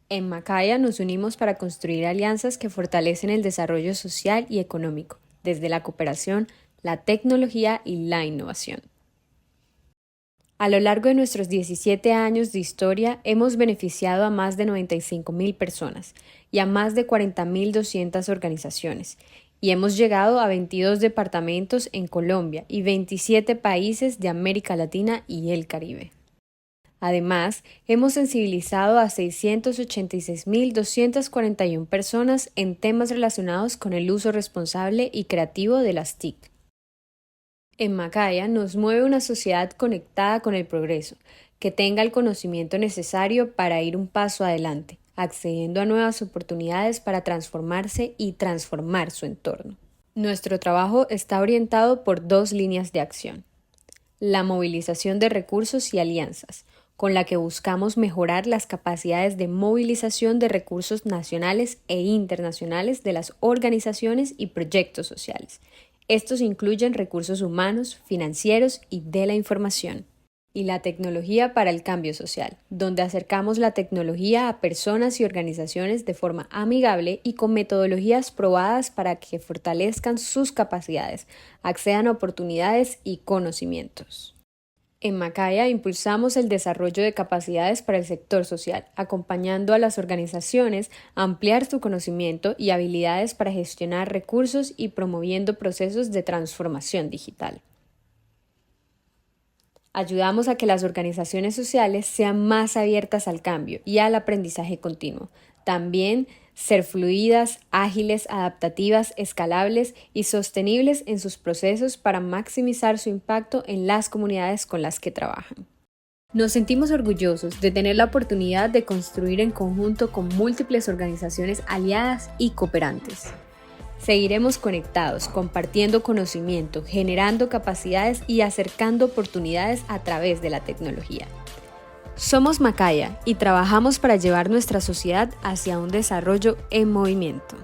En Macaya nos unimos para construir alianzas que fortalecen el desarrollo social y económico, desde la cooperación, la tecnología y la innovación. A lo largo de nuestros 17 años de historia, hemos beneficiado a más de 95.000 personas y a más de 40.200 organizaciones, y hemos llegado a 22 departamentos en Colombia y 27 países de América Latina y el Caribe. Además, hemos sensibilizado a 686.241 personas en temas relacionados con el uso responsable y creativo de las TIC. En Macaya nos mueve una sociedad conectada con el progreso, que tenga el conocimiento necesario para ir un paso adelante, accediendo a nuevas oportunidades para transformarse y transformar su entorno. Nuestro trabajo está orientado por dos líneas de acción: la movilización de recursos y alianzas, con la que buscamos mejorar las capacidades de movilización de recursos nacionales e internacionales de las organizaciones y proyectos sociales. Estos incluyen recursos humanos, financieros y de la información. Y la tecnología para el cambio social, donde acercamos la tecnología a personas y organizaciones de forma amigable y con metodologías probadas para que fortalezcan sus capacidades, accedan a oportunidades y conocimientos. En Macaya impulsamos el desarrollo de capacidades para el sector social, acompañando a las organizaciones a ampliar su conocimiento y habilidades para gestionar recursos y promoviendo procesos de transformación digital. Ayudamos a que las organizaciones sociales sean más abiertas al cambio y al aprendizaje continuo. También ser fluidas, ágiles, adaptativas, escalables y sostenibles en sus procesos para maximizar su impacto en las comunidades con las que trabajan. Nos sentimos orgullosos de tener la oportunidad de construir en conjunto con múltiples organizaciones aliadas y cooperantes. Seguiremos conectados, compartiendo conocimiento, generando capacidades y acercando oportunidades a través de la tecnología. Somos Macaya y trabajamos para llevar nuestra sociedad hacia un desarrollo en movimiento.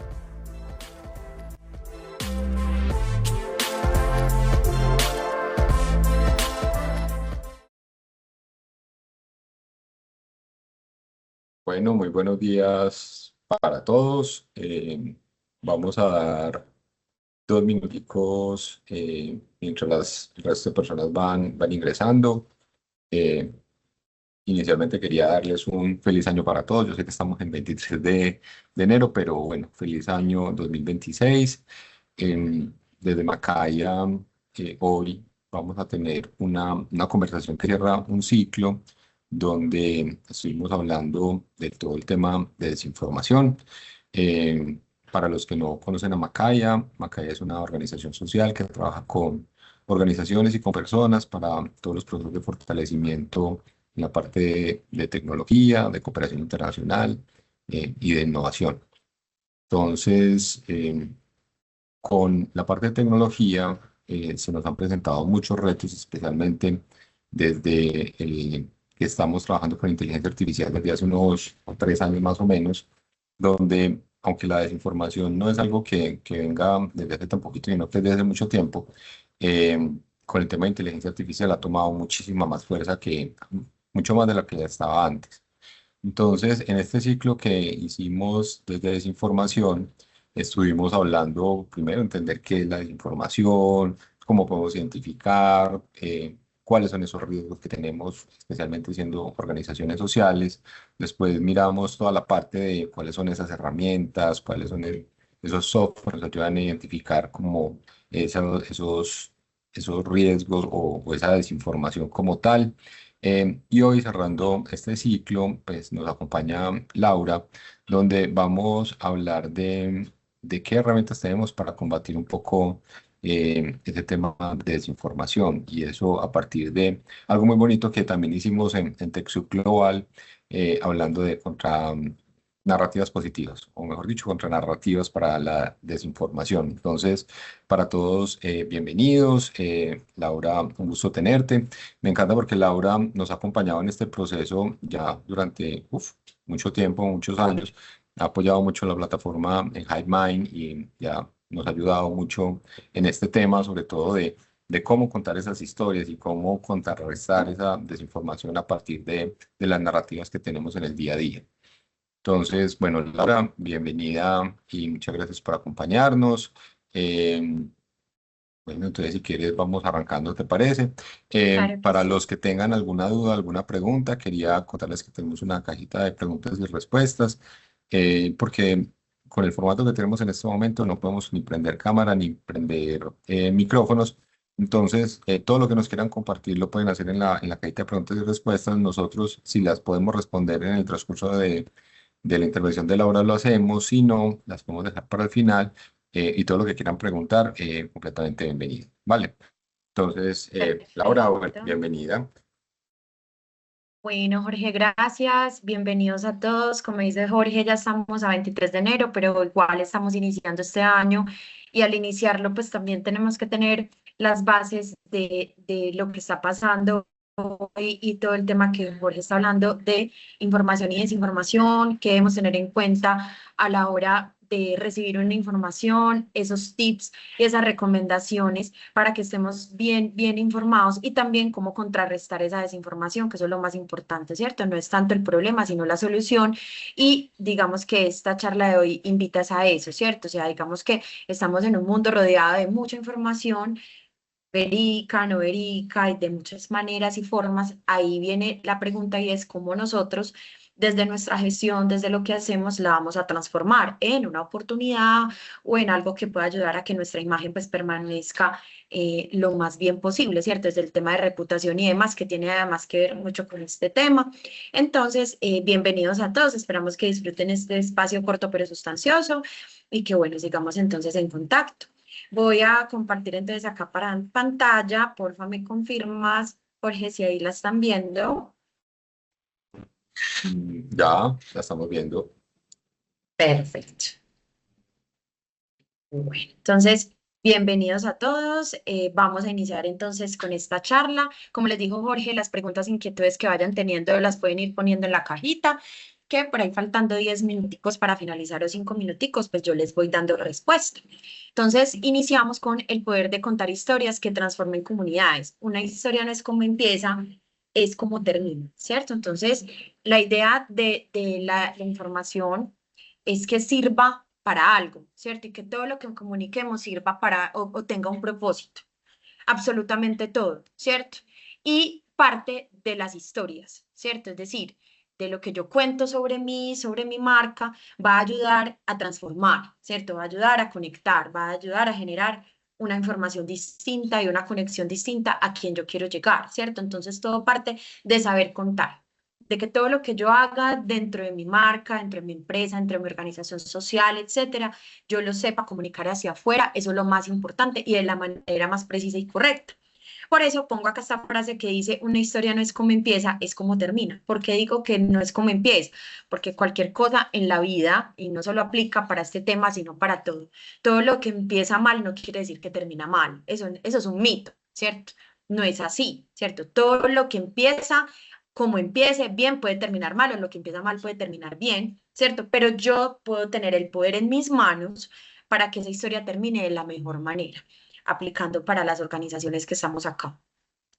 Bueno, muy buenos días para todos. Vamos a dar 2 minuticos mientras el resto de personas van ingresando. Eh, Inicialmente quería darles un feliz año para todos. Yo sé que estamos en 23 de enero, pero bueno, feliz año 2026. Desde Macaya, hoy vamos a tener una conversación que cierra un ciclo donde estuvimos hablando de todo el tema de desinformación. Eh, para los que no conocen a Macaya, Macaya es una organización social que trabaja con organizaciones y con personas para todos los procesos de fortalecimiento en la parte de tecnología, de cooperación internacional y de innovación. Entonces, con la parte de tecnología se nos han presentado muchos retos, especialmente desde que estamos trabajando con inteligencia artificial desde hace unos 3 años más o menos, donde aunque la desinformación no es algo que venga desde hace tan poquito, sino que desde hace mucho tiempo, con el tema de inteligencia artificial ha tomado muchísima más fuerza mucho más de lo que ya estaba antes. Entonces, en este ciclo que hicimos desde desinformación, estuvimos hablando primero entender qué es la desinformación, cómo podemos identificar, cuáles son esos riesgos que tenemos, especialmente siendo organizaciones sociales. Después miramos toda la parte de cuáles son esas herramientas, cuáles son esos softwares que nos ayudan a identificar como esos riesgos o esa desinformación como tal. Y hoy cerrando este ciclo, pues nos acompaña Laura, donde vamos a hablar de qué herramientas tenemos para combatir un poco este tema de desinformación. Y eso a partir de algo muy bonito que también hicimos en TechSoup Global, hablando de contra narrativas positivas, o mejor dicho, contra narrativas para la desinformación. Entonces, para todos, bienvenidos. Laura, un gusto tenerte. Me encanta porque Laura nos ha acompañado en este proceso ya durante mucho tiempo, muchos años. Ha apoyado mucho la plataforma en HiveMind y ya nos ha ayudado mucho en este tema, sobre todo de cómo contar esas historias y cómo contrarrestar esa desinformación a partir de las narrativas que tenemos en el día a día. Entonces, bueno, Laura, bienvenida y muchas gracias por acompañarnos. Eh, bueno, entonces si quieres vamos arrancando, ¿te parece? Claro que Para sí. los que tengan alguna duda, alguna pregunta, quería contarles que tenemos una cajita de preguntas y respuestas, porque con el formato que tenemos en este momento no podemos ni prender cámara ni prender micrófonos. Entonces, todo lo que nos quieran compartir lo pueden hacer en la cajita de preguntas y respuestas. Nosotros, si las podemos responder en el transcurso de la intervención de Laura, lo hacemos. Si no, las podemos dejar para el final y todo lo que quieran preguntar, completamente bienvenido. Vale. Entonces, Laura, bueno, Perfecto. bienvenida. Bueno, Jorge, gracias. Bienvenidos a todos. Como dice Jorge, ya estamos a 23 de enero, pero igual estamos iniciando este año y al iniciarlo, pues también tenemos que tener las bases de lo que está pasando hoy y todo el tema que Jorge está hablando de información y desinformación, que debemos tener en cuenta a la hora de recibir una información, esos tips y esas recomendaciones para que estemos bien informados y también cómo contrarrestar esa desinformación, que eso es lo más importante, ¿cierto? No es tanto el problema, sino la solución. Y digamos que esta charla de hoy invita a eso, ¿cierto? O sea, digamos que estamos en un mundo rodeado de mucha información verídica, no verídica, y de muchas maneras y formas. Ahí viene la pregunta y es cómo nosotros, desde nuestra gestión, desde lo que hacemos, la vamos a transformar en una oportunidad o en algo que pueda ayudar a que nuestra imagen pues permanezca lo más bien posible, ¿cierto? Desde el tema de reputación y demás, que tiene además que ver mucho con este tema. Entonces, bienvenidos a todos, esperamos que disfruten este espacio corto pero sustancioso y que bueno, sigamos entonces en contacto. Voy a compartir entonces acá para pantalla. Porfa, me confirmas, Jorge, si ahí la están viendo. Ya, la estamos viendo. Perfecto. Bueno, entonces, bienvenidos a todos. Vamos a iniciar entonces con esta charla. Como les dijo Jorge, las preguntas, inquietudes que vayan teniendo las pueden ir poniendo en la cajita, que por ahí faltando 10 minuticos para finalizar o 5 minuticos, pues yo les voy dando respuesta. Entonces, iniciamos con el poder de contar historias que transformen comunidades. Una historia no es cómo empieza, es cómo termina, ¿cierto? Entonces, la idea de la información es que sirva para algo, ¿cierto? Y que todo lo que comuniquemos sirva para o tenga un propósito, absolutamente todo, ¿cierto? Y parte de las historias, ¿cierto? Es decir, de lo que yo cuento sobre mí, sobre mi marca, va a ayudar a transformar, ¿cierto? Va a ayudar a conectar, va a ayudar a generar una información distinta y una conexión distinta a quien yo quiero llegar, ¿cierto? Entonces todo parte de saber contar, de que todo lo que yo haga dentro de mi marca, dentro de mi empresa, dentro de mi organización social, etcétera, yo lo sepa comunicar hacia afuera, eso es lo más importante y de la manera más precisa y correcta. Por eso pongo acá esta frase que dice, una historia no es como empieza, es como termina. ¿Por qué digo que no es como empieza? Porque cualquier cosa en la vida, y no solo aplica para este tema, sino para todo, todo lo que empieza mal no quiere decir que termina mal. Eso es un mito, ¿cierto? No es así, ¿cierto? Todo lo que empieza, como empiece bien, puede terminar mal, o lo que empieza mal puede terminar bien, ¿cierto? Pero yo puedo tener el poder en mis manos para que esa historia termine de la mejor manera aplicando para las organizaciones que estamos acá,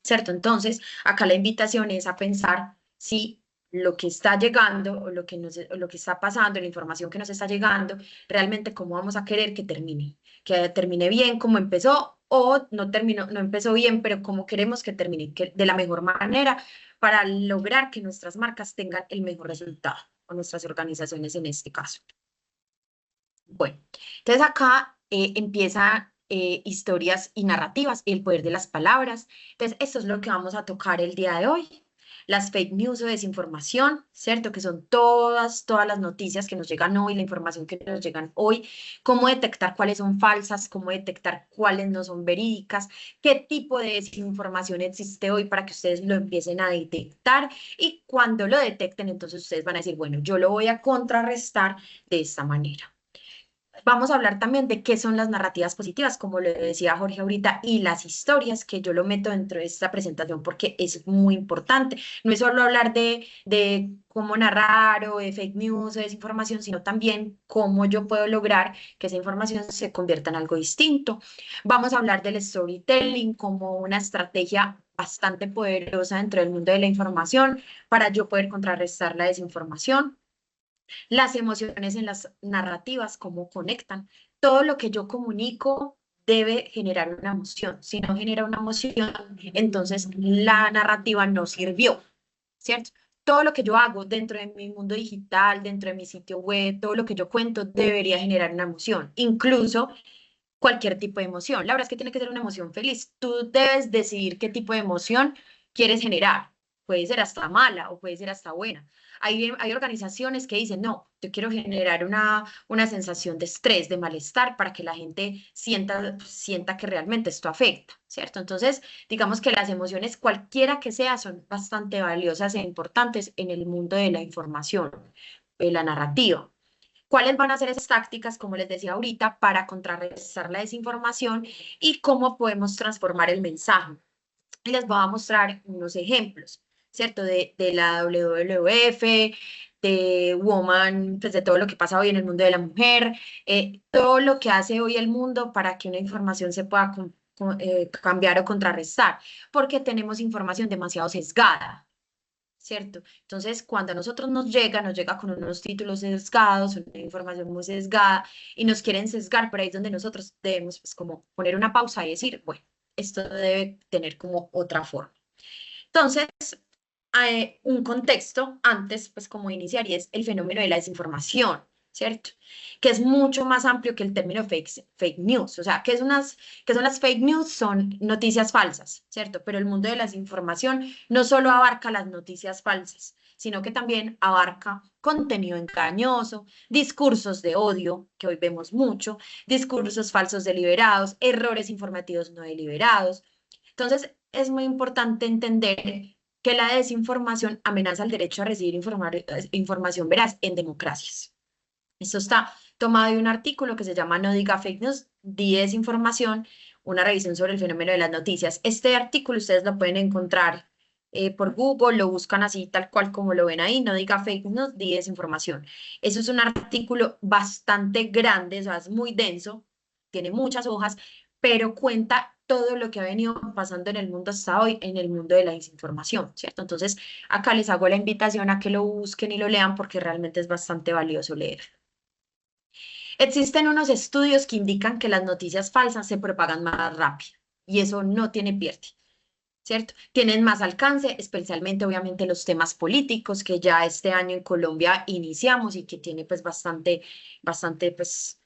¿cierto? Entonces, acá la invitación es a pensar si lo que está llegando o lo que está pasando, la información que nos está llegando, realmente cómo vamos a querer que termine bien como empezó o no terminó, no empezó bien, pero cómo queremos que termine que, de la mejor manera para lograr que nuestras marcas tengan el mejor resultado o nuestras organizaciones en este caso. Bueno, entonces acá empieza historias y narrativas, el poder de las palabras. Entonces, esto es lo que vamos a tocar el día de hoy. Las fake news o desinformación, ¿cierto? Que son todas las noticias que nos llegan hoy, la información que nos llegan hoy, cómo detectar cuáles son falsas, cómo detectar cuáles no son verídicas, qué tipo de desinformación existe hoy para que ustedes lo empiecen a detectar y cuando lo detecten, entonces ustedes van a decir, bueno, yo lo voy a contrarrestar de esta manera. Vamos a hablar también de qué son las narrativas positivas, como lo decía Jorge ahorita, y las historias, que yo lo meto dentro de esta presentación porque es muy importante. No es solo hablar de cómo narrar o de fake news o desinformación, sino también cómo yo puedo lograr que esa información se convierta en algo distinto. Vamos a hablar del storytelling como una estrategia bastante poderosa dentro del mundo de la información para yo poder contrarrestar la desinformación. Las emociones en las narrativas, cómo conectan. Todo lo que yo comunico debe generar una emoción. Si no genera una emoción, entonces la narrativa no sirvió, ¿cierto? Todo lo que yo hago dentro de mi mundo digital, dentro de mi sitio web, todo lo que yo cuento debería generar una emoción, incluso cualquier tipo de emoción. La verdad es que tiene que ser una emoción feliz. Tú debes decidir qué tipo de emoción quieres generar. Puede ser hasta mala o puede ser hasta buena. Hay organizaciones que dicen, no, yo quiero generar una sensación de estrés, de malestar, para que la gente sienta que realmente esto afecta, ¿cierto? Entonces, digamos que las emociones, cualquiera que sea, son bastante valiosas e importantes en el mundo de la información, de la narrativa. ¿Cuáles van a ser esas tácticas, como les decía ahorita, para contrarrestar la desinformación y cómo podemos transformar el mensaje? Les voy a mostrar unos ejemplos, ¿cierto? De la WWF, de Woman, pues de todo lo que pasa hoy en el mundo de la mujer, todo lo que hace hoy el mundo para que una información se pueda cambiar o contrarrestar, porque tenemos información demasiado sesgada. ¿Cierto? Entonces, cuando a nosotros nos llega con unos títulos sesgados, una información muy sesgada y nos quieren sesgar, pero ahí es donde nosotros debemos pues como poner una pausa y decir, bueno, esto debe tener como otra forma. Entonces, un contexto antes, pues como iniciar, y es el fenómeno de la desinformación, ¿cierto? Que es mucho más amplio que el término fake news. O sea, ¿qué son las fake news? Son noticias falsas, ¿cierto? Pero el mundo de la desinformación no solo abarca las noticias falsas, sino que también abarca contenido engañoso, discursos de odio, que hoy vemos mucho, discursos falsos deliberados, errores informativos no deliberados. Entonces, es muy importante entender que la desinformación amenaza el derecho a recibir información veraz en democracias. Esto está tomado de un artículo que se llama No diga fake news, di desinformación, una revisión sobre el fenómeno de las noticias. Este artículo ustedes lo pueden encontrar por Google, lo buscan así tal cual como lo ven ahí, No diga fake news, di desinformación. Eso es un artículo bastante grande, o sea, es muy denso, tiene muchas hojas, pero cuenta todo lo que ha venido pasando en el mundo hasta hoy, en el mundo de la desinformación, ¿cierto? Entonces, acá les hago la invitación a que lo busquen y lo lean porque realmente es bastante valioso leer. Existen unos estudios que indican que las noticias falsas se propagan más rápido y eso no tiene pierde, ¿cierto? Tienen más alcance, especialmente obviamente los temas políticos que ya este año en Colombia iniciamos y que tiene pues bastante pues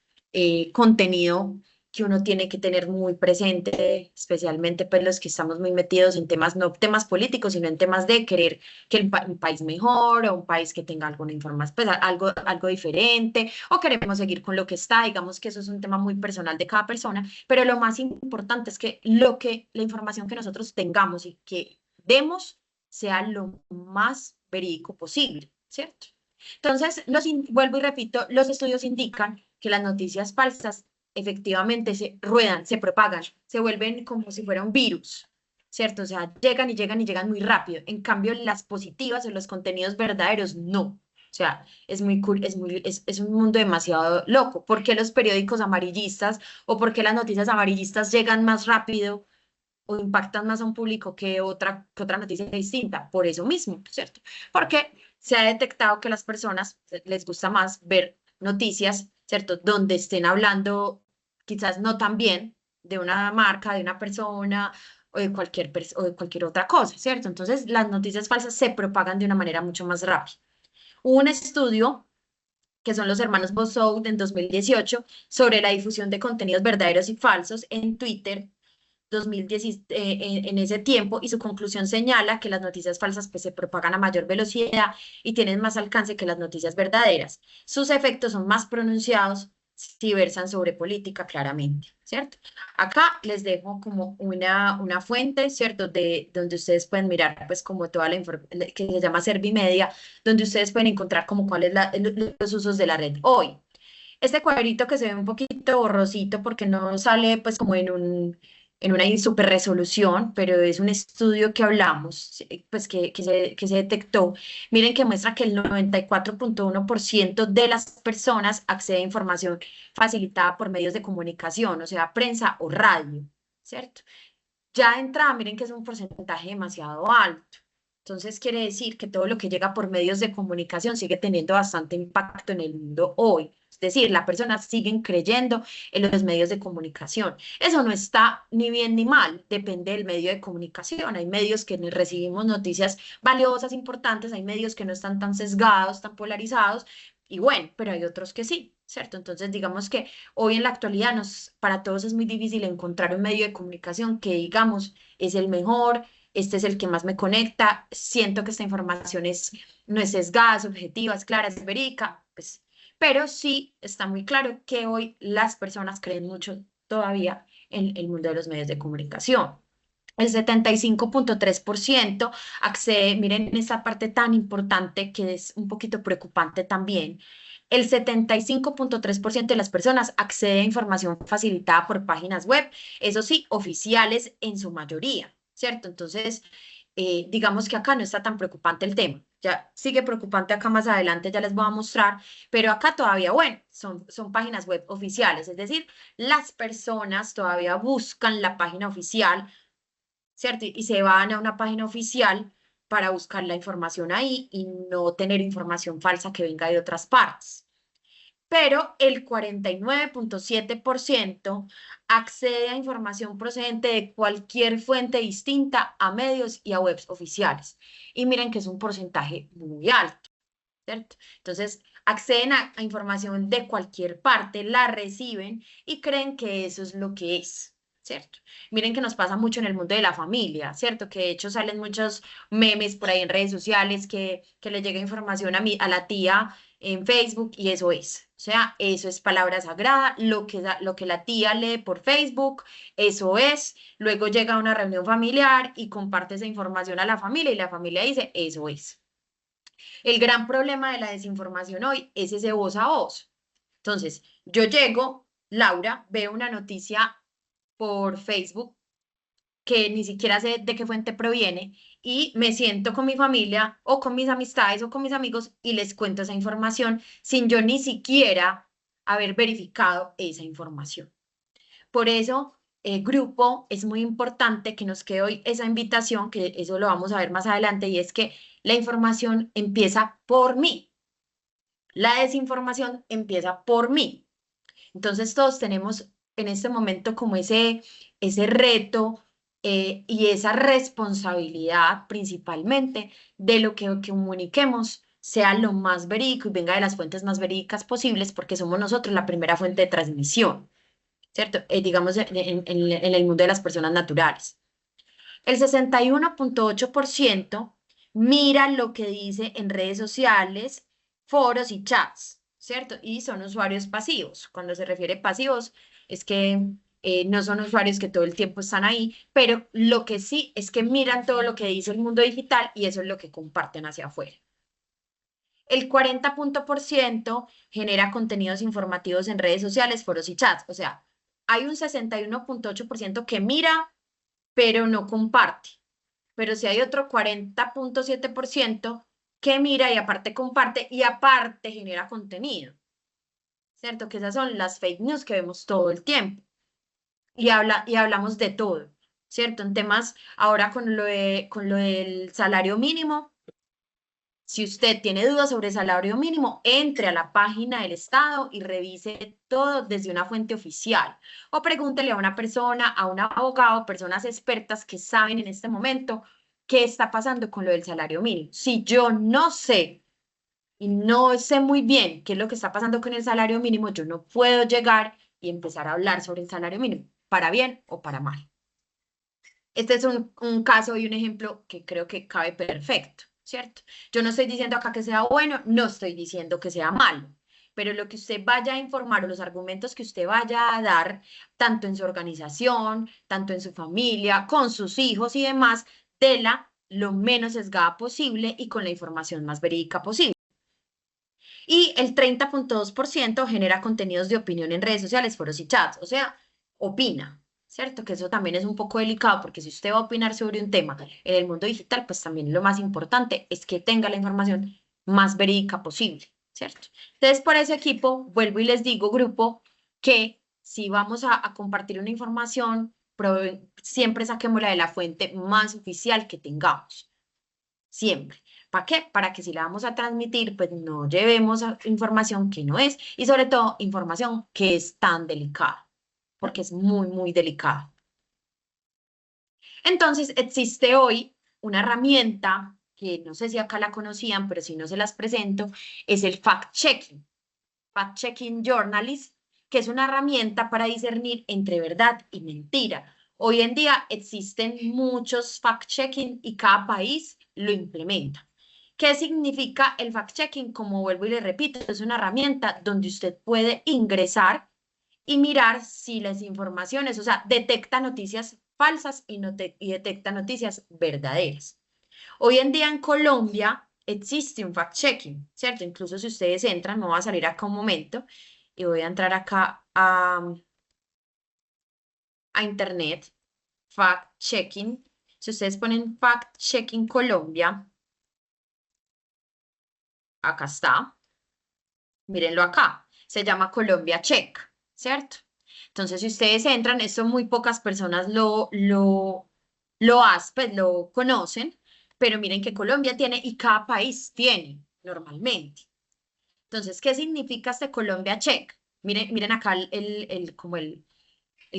contenido que uno tiene que tener muy presente, especialmente pues los que estamos muy metidos en temas, no temas políticos, sino en temas de querer que un país mejor o un país que tenga alguna información, pues algo diferente o queremos seguir con lo que está, digamos que eso es un tema muy personal de cada persona, pero lo más importante es que la información que nosotros tengamos y que demos sea lo más verídico posible, ¿cierto? Entonces, vuelvo y repito, los estudios indican que las noticias falsas efectivamente se ruedan, se propagan, se vuelven como si fuera un virus, ¿cierto? O sea, llegan y llegan y llegan muy rápido. En cambio, las positivas o los contenidos verdaderos, no. O sea, es muy cool, es un mundo demasiado loco. ¿Por qué los periódicos amarillistas o por qué las noticias amarillistas llegan más rápido o impactan más a un público que otra noticia distinta? Por eso mismo, ¿cierto? Porque se ha detectado que a las personas les gusta más ver noticias, ¿cierto? Donde estén hablando quizás no tan bien de una marca, de una persona o de cualquier otra cosa, ¿cierto? Entonces, las noticias falsas se propagan de una manera mucho más rápida. Hubo un estudio que son los hermanos Bozow en 2018 sobre la difusión de contenidos verdaderos y falsos en Twitter 2010, en ese tiempo, y su conclusión señala que las noticias falsas pues, se propagan a mayor velocidad y tienen más alcance que las noticias verdaderas. Sus efectos son más pronunciados si versan sobre política claramente, ¿cierto? Acá les dejo como una fuente, ¿cierto? De donde ustedes pueden mirar pues como toda la información que se llama Servimedia, donde ustedes pueden encontrar como cuáles los usos de la red hoy. Este cuadrito que se ve un poquito borrosito porque no sale pues como en una super resolución, pero es un estudio que hablamos, pues que se detectó. Miren que muestra que el 94,1% de las personas accede a información facilitada por medios de comunicación, o sea, prensa o radio, ¿cierto? Ya de entrada, miren que es un porcentaje demasiado alto. Entonces quiere decir que todo lo que llega por medios de comunicación sigue teniendo bastante impacto en el mundo hoy. Es decir, las personas siguen creyendo en los medios de comunicación. Eso no está ni bien ni mal, depende del medio de comunicación. Hay medios que recibimos noticias valiosas, importantes, hay medios que no están tan sesgados, tan polarizados, y bueno, pero hay otros que sí, ¿cierto? Entonces, digamos que hoy en la actualidad para todos es muy difícil encontrar un medio de comunicación que digamos es el mejor, este es el que más me conecta, siento que esta información no es sesgada, es objetiva, es clara, es verídica, pues, pero sí está muy claro que hoy las personas creen mucho todavía en el mundo de los medios de comunicación. El 75,3% accede, miren esa parte tan importante que es un poquito preocupante también. El 75,3% de las personas accede a información facilitada por páginas web, eso sí, oficiales en su mayoría, ¿cierto? Entonces, digamos que acá no está tan preocupante el tema. Ya sigue preocupante acá más adelante, ya les voy a mostrar, pero acá todavía, bueno, son páginas web oficiales, es decir, las personas todavía buscan la página oficial, ¿cierto? Y se van a una página oficial para buscar la información ahí y no tener información falsa que venga de otras partes. Pero el 49,7% accede a información procedente de cualquier fuente distinta a medios y a webs oficiales. Y miren que es un porcentaje muy alto, ¿cierto? Entonces, acceden a información de cualquier parte, la reciben y creen que eso es lo que es. ¿Cierto? Miren que nos pasa mucho en el mundo de la familia, ¿cierto? Que de hecho salen muchos memes por ahí en redes sociales que le llega información a la tía en Facebook y eso es. O sea, eso es palabra sagrada, lo que la tía lee por Facebook, eso es. Luego llega a una reunión familiar y comparte esa información a la familia y la familia dice, eso es. El gran problema de la desinformación hoy es ese voz a voz. Entonces, yo llego, Laura, veo una noticia por Facebook que ni siquiera sé de qué fuente proviene y me siento con mi familia o con mis amistades o con mis amigos y les cuento esa información sin yo ni siquiera haber verificado esa información. Por eso, grupo, es muy importante que nos quede hoy esa invitación, que eso lo vamos a ver más adelante, y es que la información empieza por mí. La desinformación empieza por mí. Entonces todos tenemos en este momento como ese reto y esa responsabilidad principalmente de lo que comuniquemos sea lo más verídico y venga de las fuentes más verídicas posibles porque somos nosotros la primera fuente de transmisión, ¿cierto? Digamos en el mundo de las personas naturales. El 61,8% mira lo que dice en redes sociales, foros y chats, ¿cierto? Y son usuarios pasivos. Cuando se refiere pasivos, es que no son usuarios que todo el tiempo están ahí, pero lo que sí es que miran todo lo que dice el mundo digital y eso es lo que comparten hacia afuera. El 40% genera contenidos informativos en redes sociales, foros y chats. O sea, hay un 61,8% que mira, pero no comparte. Pero si hay otro 40,7% que mira y aparte comparte y aparte genera contenido, ¿cierto? Que esas son las fake news que vemos todo el tiempo y hablamos de todo, ¿cierto? En temas ahora con lo del salario mínimo. Si usted tiene dudas sobre el salario mínimo, entre a la página del Estado y revise todo desde una fuente oficial. O pregúntele a una persona, a un abogado, personas expertas que saben en este momento qué está pasando con lo del salario mínimo. Si yo no sé y no sé muy bien qué es lo que está pasando con el salario mínimo, yo no puedo llegar y empezar a hablar sobre el salario mínimo, para bien o para mal. Este es un caso y un ejemplo que creo que cabe perfecto, ¿cierto? Yo no estoy diciendo acá que sea bueno, no estoy diciendo que sea malo, pero lo que usted vaya a informar o los argumentos que usted vaya a dar, tanto en su organización, tanto en su familia, con sus hijos y demás, tela lo menos sesgada posible y con la información más verídica posible. Y el 30,2% genera contenidos de opinión en redes sociales, foros y chats, o sea, opina. ¿Cierto? Que eso también es un poco delicado porque si usted va a opinar sobre un tema en el mundo digital, pues también lo más importante es que tenga la información más verídica posible, ¿cierto? Entonces, por ese equipo, vuelvo y les digo, grupo, que si vamos a compartir una información, siempre saquémosla de la fuente más oficial que tengamos, siempre. ¿Para qué? Para que si la vamos a transmitir, pues no llevemos información que no es y sobre todo información que es tan delicada, porque es muy, muy delicada. Entonces, existe hoy una herramienta que no sé si acá la conocían, pero si no se las presento, es el fact-checking. Fact-checking journalist, que es una herramienta para discernir entre verdad y mentira. Hoy en día existen muchos fact-checking y cada país lo implementa. ¿Qué significa el fact-checking? Como vuelvo y le repito, es una herramienta donde usted puede ingresar y mirar si las informaciones, o sea, detecta noticias falsas y detecta noticias verdaderas. Hoy en día en Colombia existe un fact-checking, ¿cierto? Incluso si ustedes entran, me voy a salir acá un momento y voy a entrar acá a internet, fact-checking. Si ustedes ponen fact-checking Colombia, acá está, mírenlo acá, se llama Colombia Check, ¿cierto? Entonces, si ustedes entran, esto muy pocas personas pues, lo conocen, pero miren que Colombia tiene y cada país tiene normalmente. Entonces, ¿qué significa este Colombia Check? Miren acá como el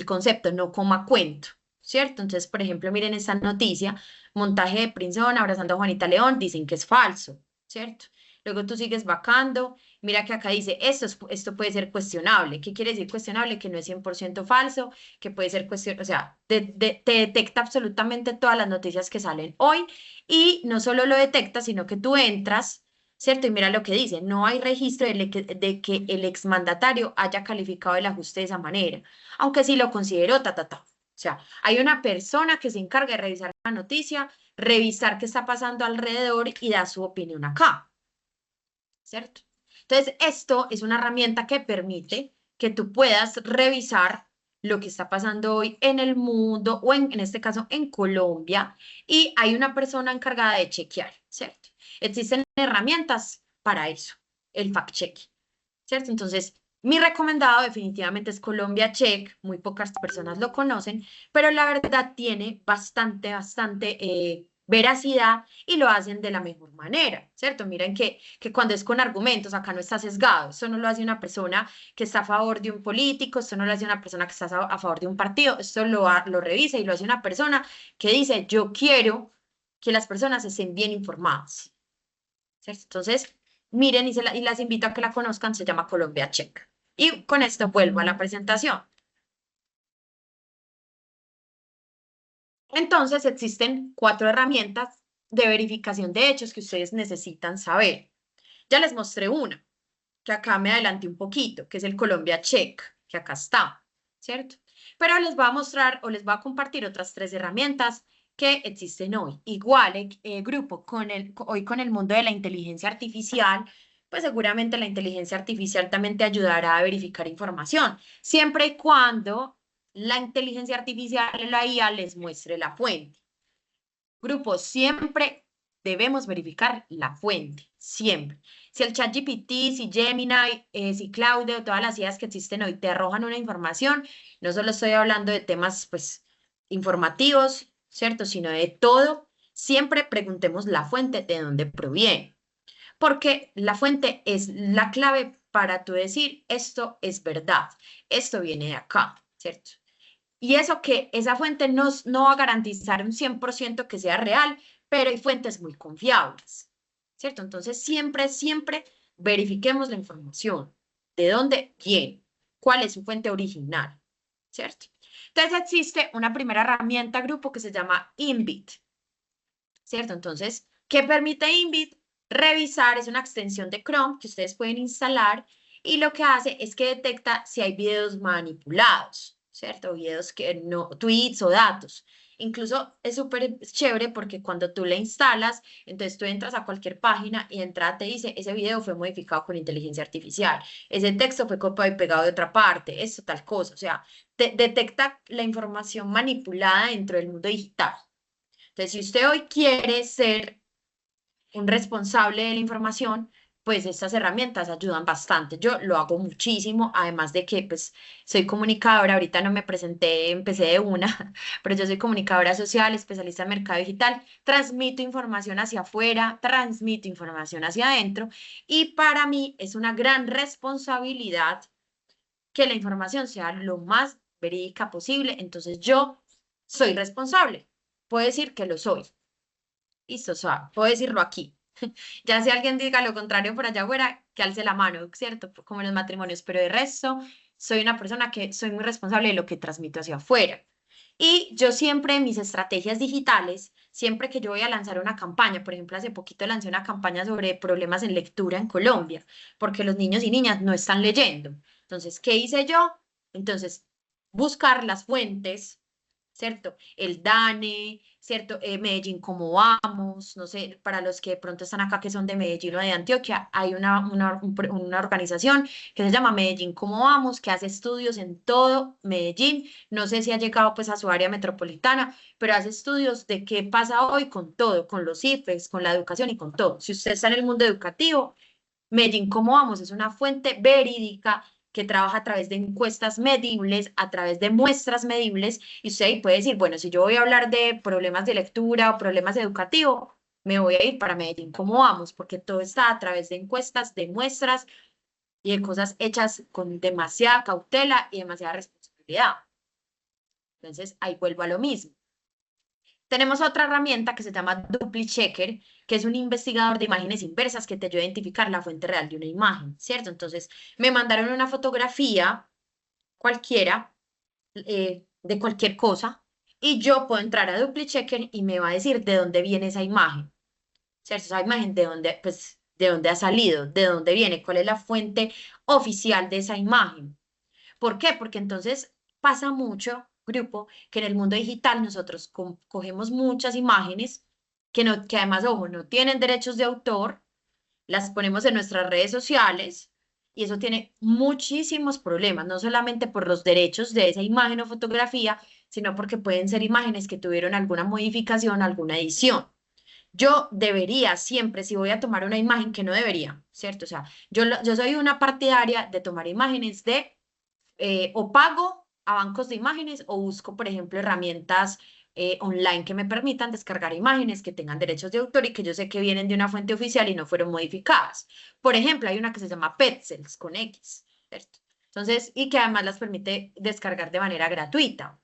concepto, no como a cuento, ¿cierto? Entonces, por ejemplo, miren esta noticia, montaje de Princeton abrazando a Juanita León, dicen que es falso, ¿cierto? Luego tú sigues vacando, mira que acá dice, esto puede ser cuestionable. ¿Qué quiere decir cuestionable? Que no es 100% falso, que puede ser cuestión, o sea, te detecta absolutamente todas las noticias que salen hoy y no solo lo detecta, sino que tú entras, ¿cierto? Y mira lo que dice, no hay registro de que el exmandatario haya calificado el ajuste de esa manera, aunque sí lo consideró, ta. O sea, hay una persona que se encarga de revisar la noticia, revisar qué está pasando alrededor y da su opinión acá, ¿cierto? Entonces, esto es una herramienta que permite que tú puedas revisar lo que está pasando hoy en el mundo o en este caso en Colombia y hay una persona encargada de chequear, ¿cierto? Existen herramientas para eso, el fact-checking, ¿cierto? Entonces, mi recomendado definitivamente es Colombia Check, muy pocas personas lo conocen, pero la verdad tiene bastante veracidad y lo hacen de la mejor manera, ¿cierto? Miren que cuando es con argumentos, acá no está sesgado, esto no lo hace una persona que está a favor de un político, esto no lo hace una persona que está a favor de un partido, esto lo revisa y lo hace una persona que dice, yo quiero que las personas estén bien informadas, ¿cierto? Entonces, miren y las invito a que la conozcan, se llama Colombia Check. Y con esto vuelvo a la presentación. Entonces, existen 4 herramientas de verificación de hechos que ustedes necesitan saber. Ya les mostré una, que acá me adelanté un poquito, que es el Colombia Check, que acá está, ¿cierto? Pero les voy a mostrar o les voy a compartir otras 3 herramientas que existen hoy. Igual, grupo, hoy con el mundo de la inteligencia artificial, pues seguramente la inteligencia artificial también te ayudará a verificar información, siempre y cuando la inteligencia artificial, la IA, les muestre la fuente. Grupo, siempre debemos verificar la fuente, siempre. Si el ChatGPT, si Gemini, si Claude o todas las IAs que existen hoy te arrojan una información, no solo estoy hablando de temas pues informativos, ¿cierto? Sino de todo, siempre preguntemos la fuente de dónde proviene, porque la fuente es la clave para tú decir esto es verdad, esto viene de acá, ¿cierto? Y eso que esa fuente no va a garantizar un 100% que sea real, pero hay fuentes muy confiables, ¿cierto? Entonces, siempre verifiquemos la información, de dónde viene, cuál es su fuente original, ¿cierto? Entonces, existe una primera herramienta grupo que se llama Inbit, ¿cierto? Entonces, ¿qué permite Inbit? Revisar, es una extensión de Chrome que ustedes pueden instalar y lo que hace es que detecta si hay videos manipulados, ¿cierto? Videos que no, tweets o datos. Incluso es súper chévere porque cuando tú le instalas, entonces tú entras a cualquier página y entra, te dice, ese video fue modificado con inteligencia artificial, ese texto fue copiado y pegado de otra parte, eso tal cosa, o sea, te detecta la información manipulada dentro del mundo digital. Entonces, si usted hoy quiere ser un responsable de la información, pues estas herramientas ayudan bastante. Yo lo hago muchísimo, además de que pues soy comunicadora, ahorita no me presenté, empecé de una, pero yo soy comunicadora social, especialista en mercado digital, transmito información hacia afuera, transmito información hacia adentro y para mí es una gran responsabilidad que la información sea lo más verídica posible, entonces yo soy responsable, puedo decir que lo soy. Listo, suave, puedo decirlo aquí. Ya si alguien diga lo contrario por allá afuera, que alce la mano, ¿cierto? Como en los matrimonios, pero de resto, soy una persona que soy muy responsable de lo que transmito hacia afuera. Y yo siempre en mis estrategias digitales, siempre que yo voy a lanzar una campaña, por ejemplo, hace poquito lancé una campaña sobre problemas en lectura en Colombia, porque los niños y niñas no están leyendo. Entonces, ¿qué hice yo? Entonces, buscar las fuentes, ¿cierto? El DANE, ¿cierto? Medellín, ¿cómo vamos? No sé, para los que de pronto están acá que son de Medellín o de Antioquia, hay una organización que se llama Medellín, ¿cómo vamos? Que hace estudios en todo Medellín. No sé si ha llegado pues a su área metropolitana, pero hace estudios de qué pasa hoy con todo, con los IFES, con la educación y con todo. Si usted está en el mundo educativo, Medellín, ¿cómo vamos? Es una fuente verídica que trabaja a través de encuestas medibles, a través de muestras medibles, y usted ahí puede decir, bueno, si yo voy a hablar de problemas de lectura o problemas educativos, me voy a ir para Medellín, ¿cómo vamos? Porque todo está a través de encuestas, de muestras y de cosas hechas con demasiada cautela y demasiada responsabilidad. Entonces, ahí vuelvo a lo mismo. Tenemos otra herramienta que se llama DupliChecker, que es un investigador de imágenes inversas que te ayuda a identificar la fuente real de una imagen, ¿cierto? Entonces, me mandaron una fotografía cualquiera, de cualquier cosa, y yo puedo entrar a DupliChecker y me va a decir de dónde viene esa imagen, ¿cierto? Esa imagen de dónde, pues, de dónde ha salido, de dónde viene, cuál es la fuente oficial de esa imagen. ¿Por qué? Porque entonces pasa mucho, grupo, que en el mundo digital nosotros cogemos muchas imágenes que, no, que además, ojo, no tienen derechos de autor, las ponemos en nuestras redes sociales y eso tiene muchísimos problemas, no solamente por los derechos de esa imagen o fotografía, sino porque pueden ser imágenes que tuvieron alguna modificación, alguna edición. Yo debería siempre, si voy a tomar una imagen, que no debería, ¿cierto? O sea, yo soy una partidaria de tomar imágenes de o pago a bancos de imágenes o busco, por ejemplo, herramientas online que me permitan descargar imágenes que tengan derechos de autor y que yo sé que vienen de una fuente oficial y no fueron modificadas. Por ejemplo, hay una que se llama Petzels con X, ¿cierto? Entonces, y que además las permite descargar de manera gratuita.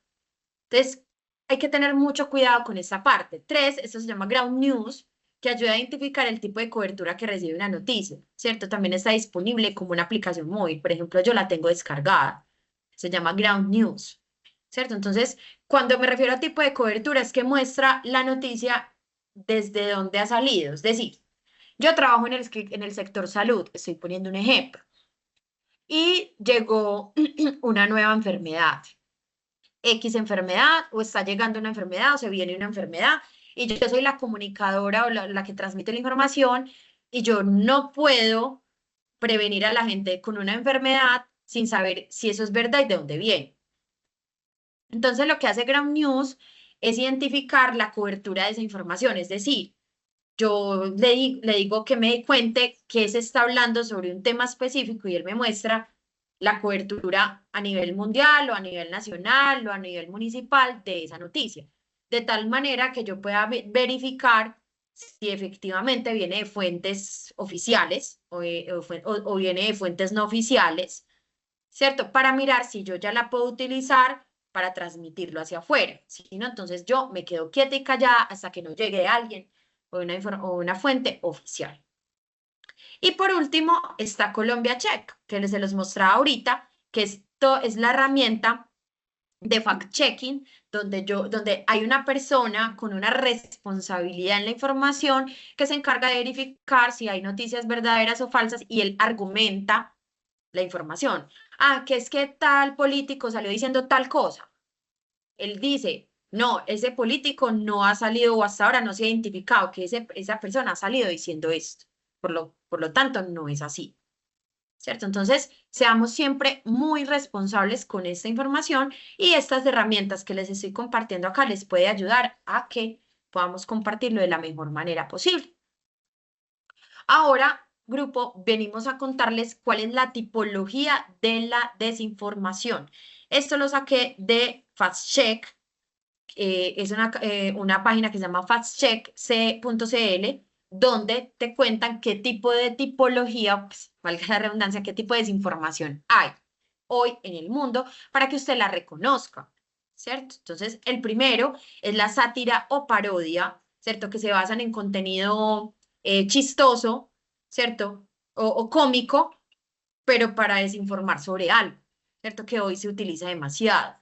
Entonces, hay que tener mucho cuidado con esa parte. Tres, esto se llama Ground News, que ayuda a identificar el tipo de cobertura que recibe una noticia, ¿cierto? También está disponible como una aplicación móvil. Por ejemplo, yo la tengo descargada. Se llama Ground News, ¿cierto? Entonces, cuando me refiero a tipo de cobertura, es que muestra la noticia desde donde ha salido. Es decir, yo trabajo en el sector salud, estoy poniendo un ejemplo, y llegó una nueva enfermedad. X enfermedad o está llegando una enfermedad o se viene una enfermedad y yo soy la comunicadora o la que transmite la información y yo no puedo prevenir a la gente con una enfermedad sin saber si eso es verdad y de dónde viene. Entonces lo que hace Ground News es identificar la cobertura de esa información, es decir, yo le digo que me dé cuenta que se está hablando sobre un tema específico y él me muestra la cobertura a nivel mundial o a nivel nacional o a nivel municipal de esa noticia, de tal manera que yo pueda verificar si efectivamente viene de fuentes oficiales o viene de fuentes no oficiales, ¿cierto? Para mirar si yo ya la puedo utilizar para transmitirlo hacia afuera. Si no, entonces yo me quedo quieta y callada hasta que no llegue alguien o una fuente oficial. Y por último está Colombia Check, que se los mostraba ahorita, que esto es la herramienta de fact-checking, donde hay una persona con una responsabilidad en la información que se encarga de verificar si hay noticias verdaderas o falsas y él argumenta la información. Ah, que es que tal político salió diciendo tal cosa. Él dice, no, ese político no ha salido o hasta ahora no se ha identificado que esa persona ha salido diciendo esto. Por lo tanto, no es así. ¿Cierto? Entonces, seamos siempre muy responsables con esta información y estas herramientas que les estoy compartiendo acá les puede ayudar a que podamos compartirlo de la mejor manera posible. Ahora, grupo venimos a contarles cuál es la tipología de la desinformación. Esto lo saqué de FactCheck, es una página que se llama factcheck.cl, donde te cuentan qué tipo de tipología, pues, valga la redundancia, qué tipo de desinformación hay hoy en el mundo para que usted la reconozca, ¿cierto? Entonces, el primero es la sátira o parodia, ¿cierto? Que se basan en contenido chistoso, ¿cierto? O cómico, pero para desinformar sobre algo, ¿cierto? Que hoy se utiliza demasiado.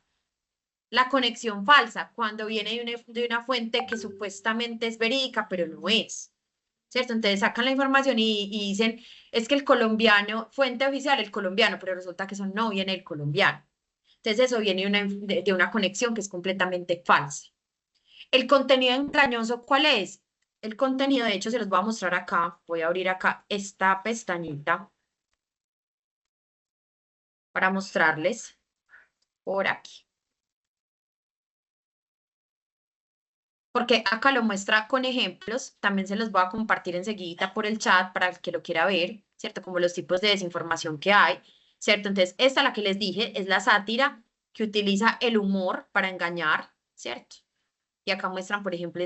La conexión falsa, cuando viene de una fuente que supuestamente es verídica, pero no es, ¿cierto? Entonces sacan la información y dicen, es que el colombiano, fuente oficial, el colombiano, pero resulta que eso no viene del colombiano. Entonces eso viene de una conexión que es completamente falsa. El contenido engañoso, ¿cuál es? El contenido, de hecho, se los voy a mostrar acá. Voy a abrir acá esta pestañita para mostrarles por aquí. Porque acá lo muestra con ejemplos, también se los voy a compartir enseguida por el chat para el que lo quiera ver, ¿cierto? Como los tipos de desinformación que hay, ¿cierto? Entonces, esta, la que les dije, es la sátira que utiliza el humor para engañar, ¿cierto? Y acá muestran, por ejemplo,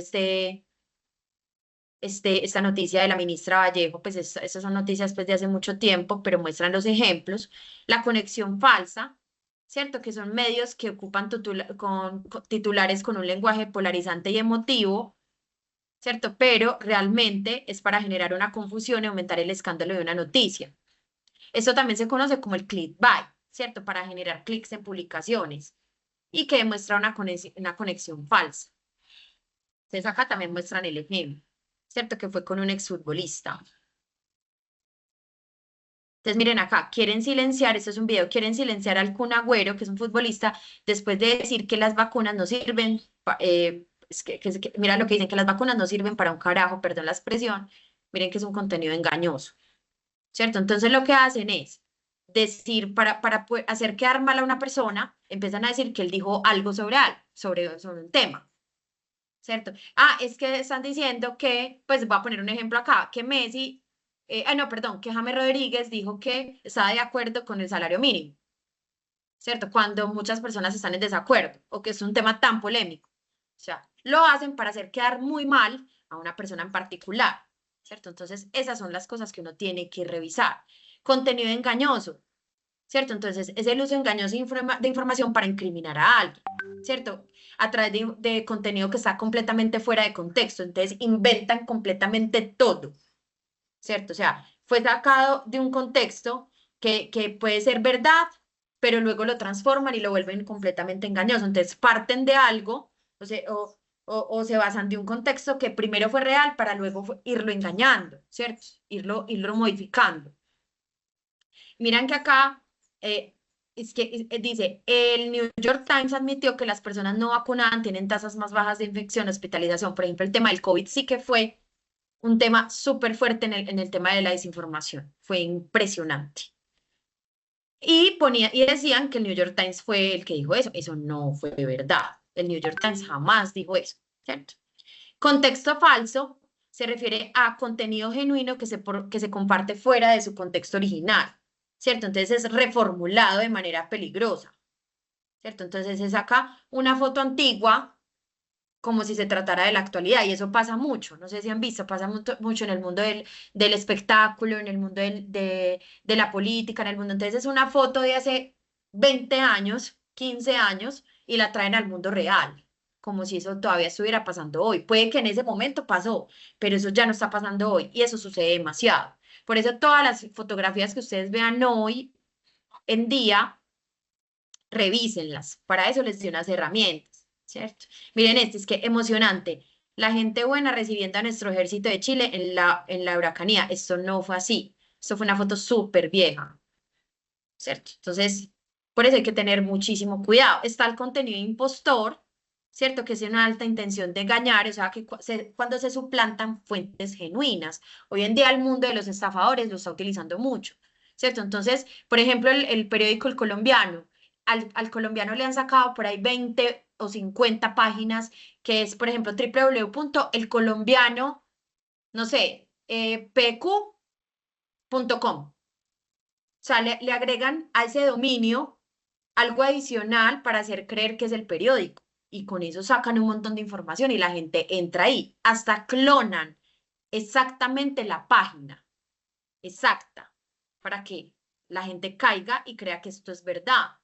esta noticia de la ministra Vallejo, pues esas son noticias pues, de hace mucho tiempo, pero muestran los ejemplos. La conexión falsa, ¿cierto? Que son medios que ocupan con titulares con un lenguaje polarizante y emotivo, ¿cierto? Pero realmente es para generar una confusión y aumentar el escándalo de una noticia. Esto también se conoce como el clickbait, ¿cierto? Para generar clics en publicaciones y que demuestra una conexión falsa. Entonces acá también muestran el ejemplo, ¿cierto? Que fue con un exfutbolista. Entonces miren acá, quieren silenciar, esto es un video, quieren silenciar al Kun Agüero, que es un futbolista, después de decir que las vacunas no sirven, mira lo que dicen, que las vacunas no sirven para un carajo, perdón la expresión, miren que es un contenido engañoso, ¿cierto? Entonces lo que hacen es decir, para hacer quedar mal a una persona, empiezan a decir que él dijo algo sobre algo, sobre un tema, ¿cierto? Ah, es que están diciendo que, pues voy a poner un ejemplo acá, que Messi, no, perdón, que James Rodríguez dijo que estaba de acuerdo con el salario mínimo, ¿cierto? Cuando muchas personas están en desacuerdo o que es un tema tan polémico. O sea, lo hacen para hacer quedar muy mal a una persona en particular, ¿cierto? Entonces, esas son las cosas que uno tiene que revisar. Contenido engañoso, ¿cierto? Entonces, es el uso engañoso de información para incriminar a alguien, ¿cierto? A través de contenido que está completamente fuera de contexto. Entonces, inventan completamente todo, ¿cierto? O sea, fue sacado de un contexto que puede ser verdad, pero luego lo transforman y lo vuelven completamente engañoso. Entonces, parten de algo, o sea, o se basan de un contexto que primero fue real para luego irlo engañando, ¿cierto? Irlo modificando. Miran que acá es que dice, el New York Times admitió que las personas no vacunadas tienen tasas más bajas de infección, hospitalización. Por ejemplo, el tema del COVID sí que fue un tema súper fuerte en el tema de la desinformación. Fue impresionante. Y decían que el New York Times fue el que dijo eso. Eso no fue verdad. El New York Times jamás dijo eso, ¿cierto? Contexto falso se refiere a contenido genuino que se comparte fuera de su contexto original, ¿cierto? Entonces es reformulado de manera peligrosa, ¿cierto? Entonces se saca una foto antigua como si se tratara de la actualidad y eso pasa mucho, no sé si han visto, pasa mucho en el mundo del espectáculo, en el mundo de la política, en el mundo. Entonces es una foto de hace 20 años, 15 años y la traen al mundo real como si eso todavía estuviera pasando hoy. Puede que en ese momento pasó, pero eso ya no está pasando hoy y eso sucede demasiado. Por eso todas las fotografías que ustedes vean hoy en día, revísenlas. Para eso les doy unas herramientas, ¿cierto? Miren es que emocionante. La gente buena recibiendo a nuestro ejército de Chile en la huracanía. Esto no fue así. Esto fue una foto súper vieja, ¿cierto? Entonces, por eso hay que tener muchísimo cuidado. Está el contenido impostor, ¿cierto? Que es una alta intención de engañar, o sea, que cuando se suplantan fuentes genuinas. Hoy en día el mundo de los estafadores lo está utilizando mucho, ¿cierto? Entonces, por ejemplo, el periódico El Colombiano, al colombiano le han sacado por ahí 20 o 50 páginas, que es, por ejemplo, www.elcolombiano, no sé, PQ .com. O sea, le agregan a ese dominio algo adicional para hacer creer que es el periódico. Y con eso sacan un montón de información y la gente entra ahí. Hasta clonan exactamente la página exacta para que la gente caiga y crea que esto es verdad.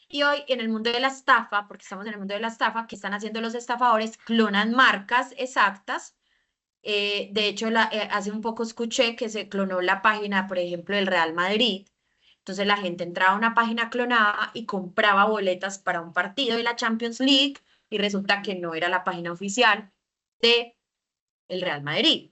Y hoy en el mundo de la estafa, porque estamos en el mundo de la estafa, ¿qué están haciendo los estafadores? Clonan marcas exactas. De hecho, hace un poco escuché que se clonó la página, por ejemplo, del Real Madrid. Entonces la gente entraba a una página clonada y compraba boletas para un partido de la Champions League y resulta que no era la página oficial de el Real Madrid.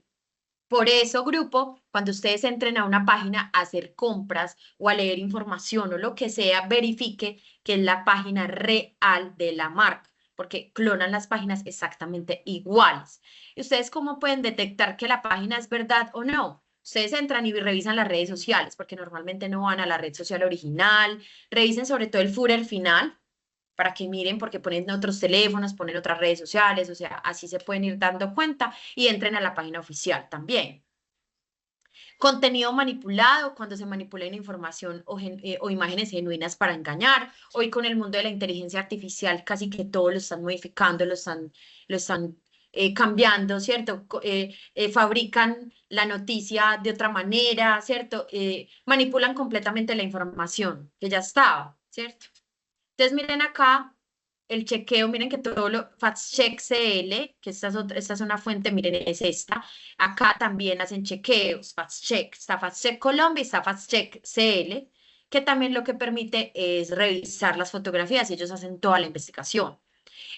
Por eso, grupo, cuando ustedes entren a una página a hacer compras o a leer información o lo que sea, verifique que es la página real de la marca, porque clonan las páginas exactamente iguales. ¿Y ustedes cómo pueden detectar que la página es verdad o no? Ustedes entran y revisan las redes sociales, porque normalmente no van a la red social original. Revisen sobre todo el footer final para que miren, porque ponen otros teléfonos, ponen otras redes sociales, o sea, así se pueden ir dando cuenta y entren a la página oficial también. Contenido manipulado, cuando se manipula información o imágenes genuinas para engañar. Hoy con el mundo de la inteligencia artificial casi que todo lo están modificando, lo están cambiando, ¿cierto? Fabrican la noticia de otra manera, ¿cierto? Manipulan completamente la información que ya estaba, ¿cierto? Entonces miren acá el chequeo, miren que todo lo, FactCheck CL, que esta es una fuente, miren, es esta. Acá también hacen chequeos, FactCheck, está FactCheck Colombia y está FactCheck CL, que también lo que permite es revisar las fotografías y ellos hacen toda la investigación.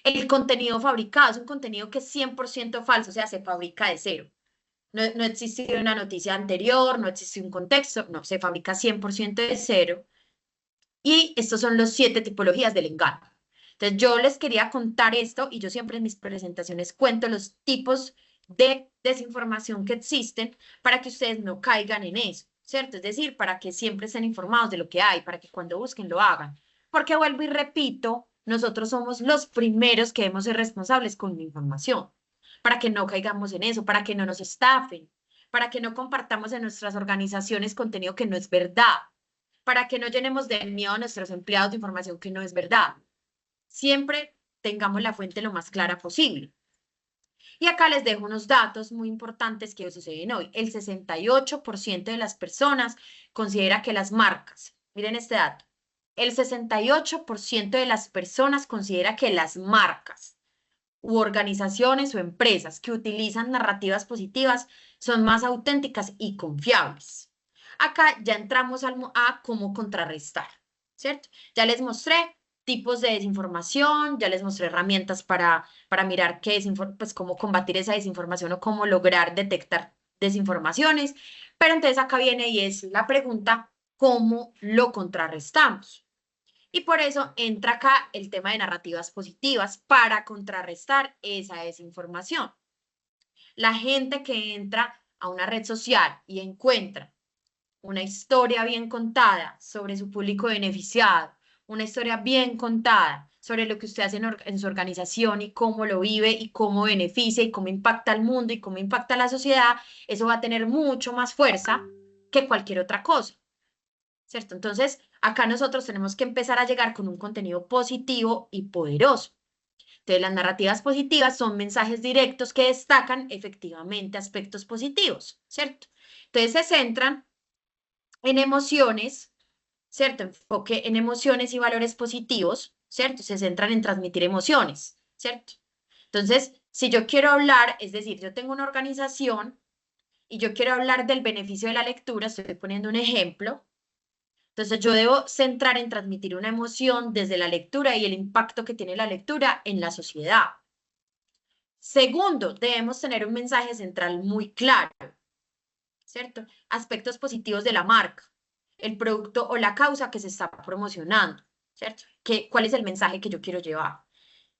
El contenido fabricado es un contenido que es 100% falso, o sea, se fabrica de cero. No existe una noticia anterior, no existe un contexto, no, se fabrica 100% de cero. Y estos son los 7 tipologías del engaño. Entonces, yo les quería contar esto y yo siempre en mis presentaciones cuento los tipos de desinformación que existen para que ustedes no caigan en eso, ¿cierto? Es decir, para que siempre estén informados de lo que hay, para que cuando busquen lo hagan. Porque vuelvo y repito, nosotros somos los primeros que debemos ser responsables con la información, para que no caigamos en eso, para que no nos estafen, para que no compartamos en nuestras organizaciones contenido que no es verdad, para que no llenemos de miedo a nuestros empleados de información que no es verdad. Siempre tengamos la fuente lo más clara posible. Y acá les dejo unos datos muy importantes que suceden hoy. El 68% de las personas considera que las marcas, miren este dato, el 68% de las personas considera que las marcas u organizaciones o empresas que utilizan narrativas positivas son más auténticas y confiables. Acá ya entramos a cómo contrarrestar, ¿cierto? Ya les mostré tipos de desinformación, ya les mostré herramientas para mirar qué es, pues cómo combatir esa desinformación o cómo lograr detectar desinformaciones, pero entonces acá viene y es la pregunta, ¿cómo lo contrarrestamos? Y por eso entra acá el tema de narrativas positivas para contrarrestar esa desinformación. La gente que entra a una red social y encuentra una historia bien contada sobre su público beneficiado, una historia bien contada sobre lo que usted hace en su organización y cómo lo vive y cómo beneficia y cómo impacta al mundo y cómo impacta a la sociedad, eso va a tener mucho más fuerza que cualquier otra cosa. ¿Cierto? Entonces, acá nosotros tenemos que empezar a llegar con un contenido positivo y poderoso. Entonces, las narrativas positivas son mensajes directos que destacan efectivamente aspectos positivos, ¿cierto? Entonces, se centran en emociones, ¿cierto? Enfoque en emociones y valores positivos, ¿cierto? Se centran en transmitir emociones, ¿cierto? Entonces, si yo quiero hablar, es decir, yo tengo una organización y yo quiero hablar del beneficio de la lectura, estoy poniendo un ejemplo. Entonces yo debo centrar en transmitir una emoción desde la lectura y el impacto que tiene la lectura en la sociedad. Segundo, debemos tener un mensaje central muy claro, ¿cierto? Aspectos positivos de la marca, el producto o la causa que se está promocionando, ¿cierto? ¿Cuál es el mensaje que yo quiero llevar?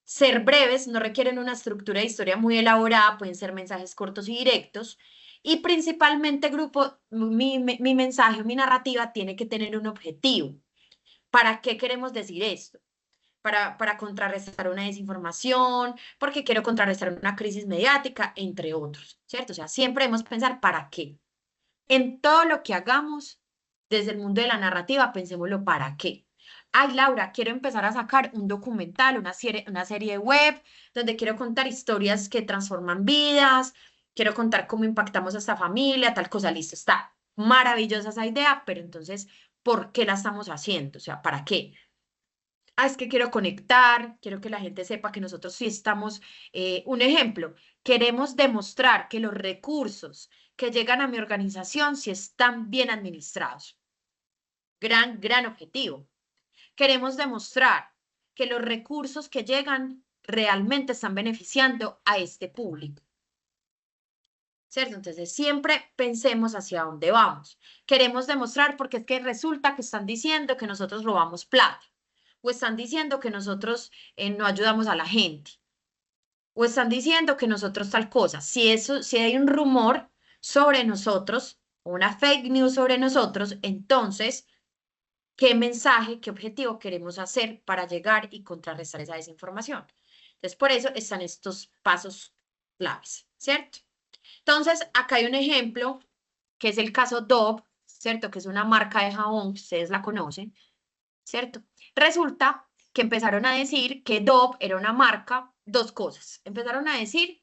Ser breves, no requieren una estructura de historia muy elaborada, pueden ser mensajes cortos y directos. Y principalmente, grupo, mi mensaje o mi narrativa tiene que tener un objetivo. ¿Para qué queremos decir esto? Para contrarrestar una desinformación, porque quiero contrarrestar una crisis mediática, entre otros, ¿cierto? O sea, siempre debemos pensar para qué. En todo lo que hagamos, desde el mundo de la narrativa, pensémoslo para qué. Ay, Laura, quiero empezar a sacar un documental, una serie web, donde quiero contar historias que transforman vidas, quiero contar cómo impactamos a esta familia, tal cosa, listo, está maravillosa esa idea, pero entonces, ¿por qué la estamos haciendo? O sea, ¿para qué? Ah, es que quiero conectar, quiero que la gente sepa que nosotros sí estamos, un ejemplo, queremos demostrar que los recursos que llegan a mi organización sí están bien administrados. Gran objetivo. Queremos demostrar que los recursos que llegan realmente están beneficiando a este público. ¿Cierto? Entonces, siempre pensemos hacia dónde vamos. Queremos demostrar porque es que resulta que están diciendo que nosotros robamos plata o están diciendo que nosotros no ayudamos a la gente o están diciendo que nosotros tal cosa. Si hay un rumor sobre nosotros, una fake news sobre nosotros, entonces, ¿qué mensaje, qué objetivo queremos hacer para llegar y contrarrestar esa desinformación? Entonces, por eso están estos pasos claves, ¿cierto? Entonces, acá hay un ejemplo que es el caso Dove, ¿cierto? Que es una marca de jabón, ustedes la conocen, ¿cierto? Resulta que empezaron a decir que Dove era una marca, dos cosas. Empezaron a decir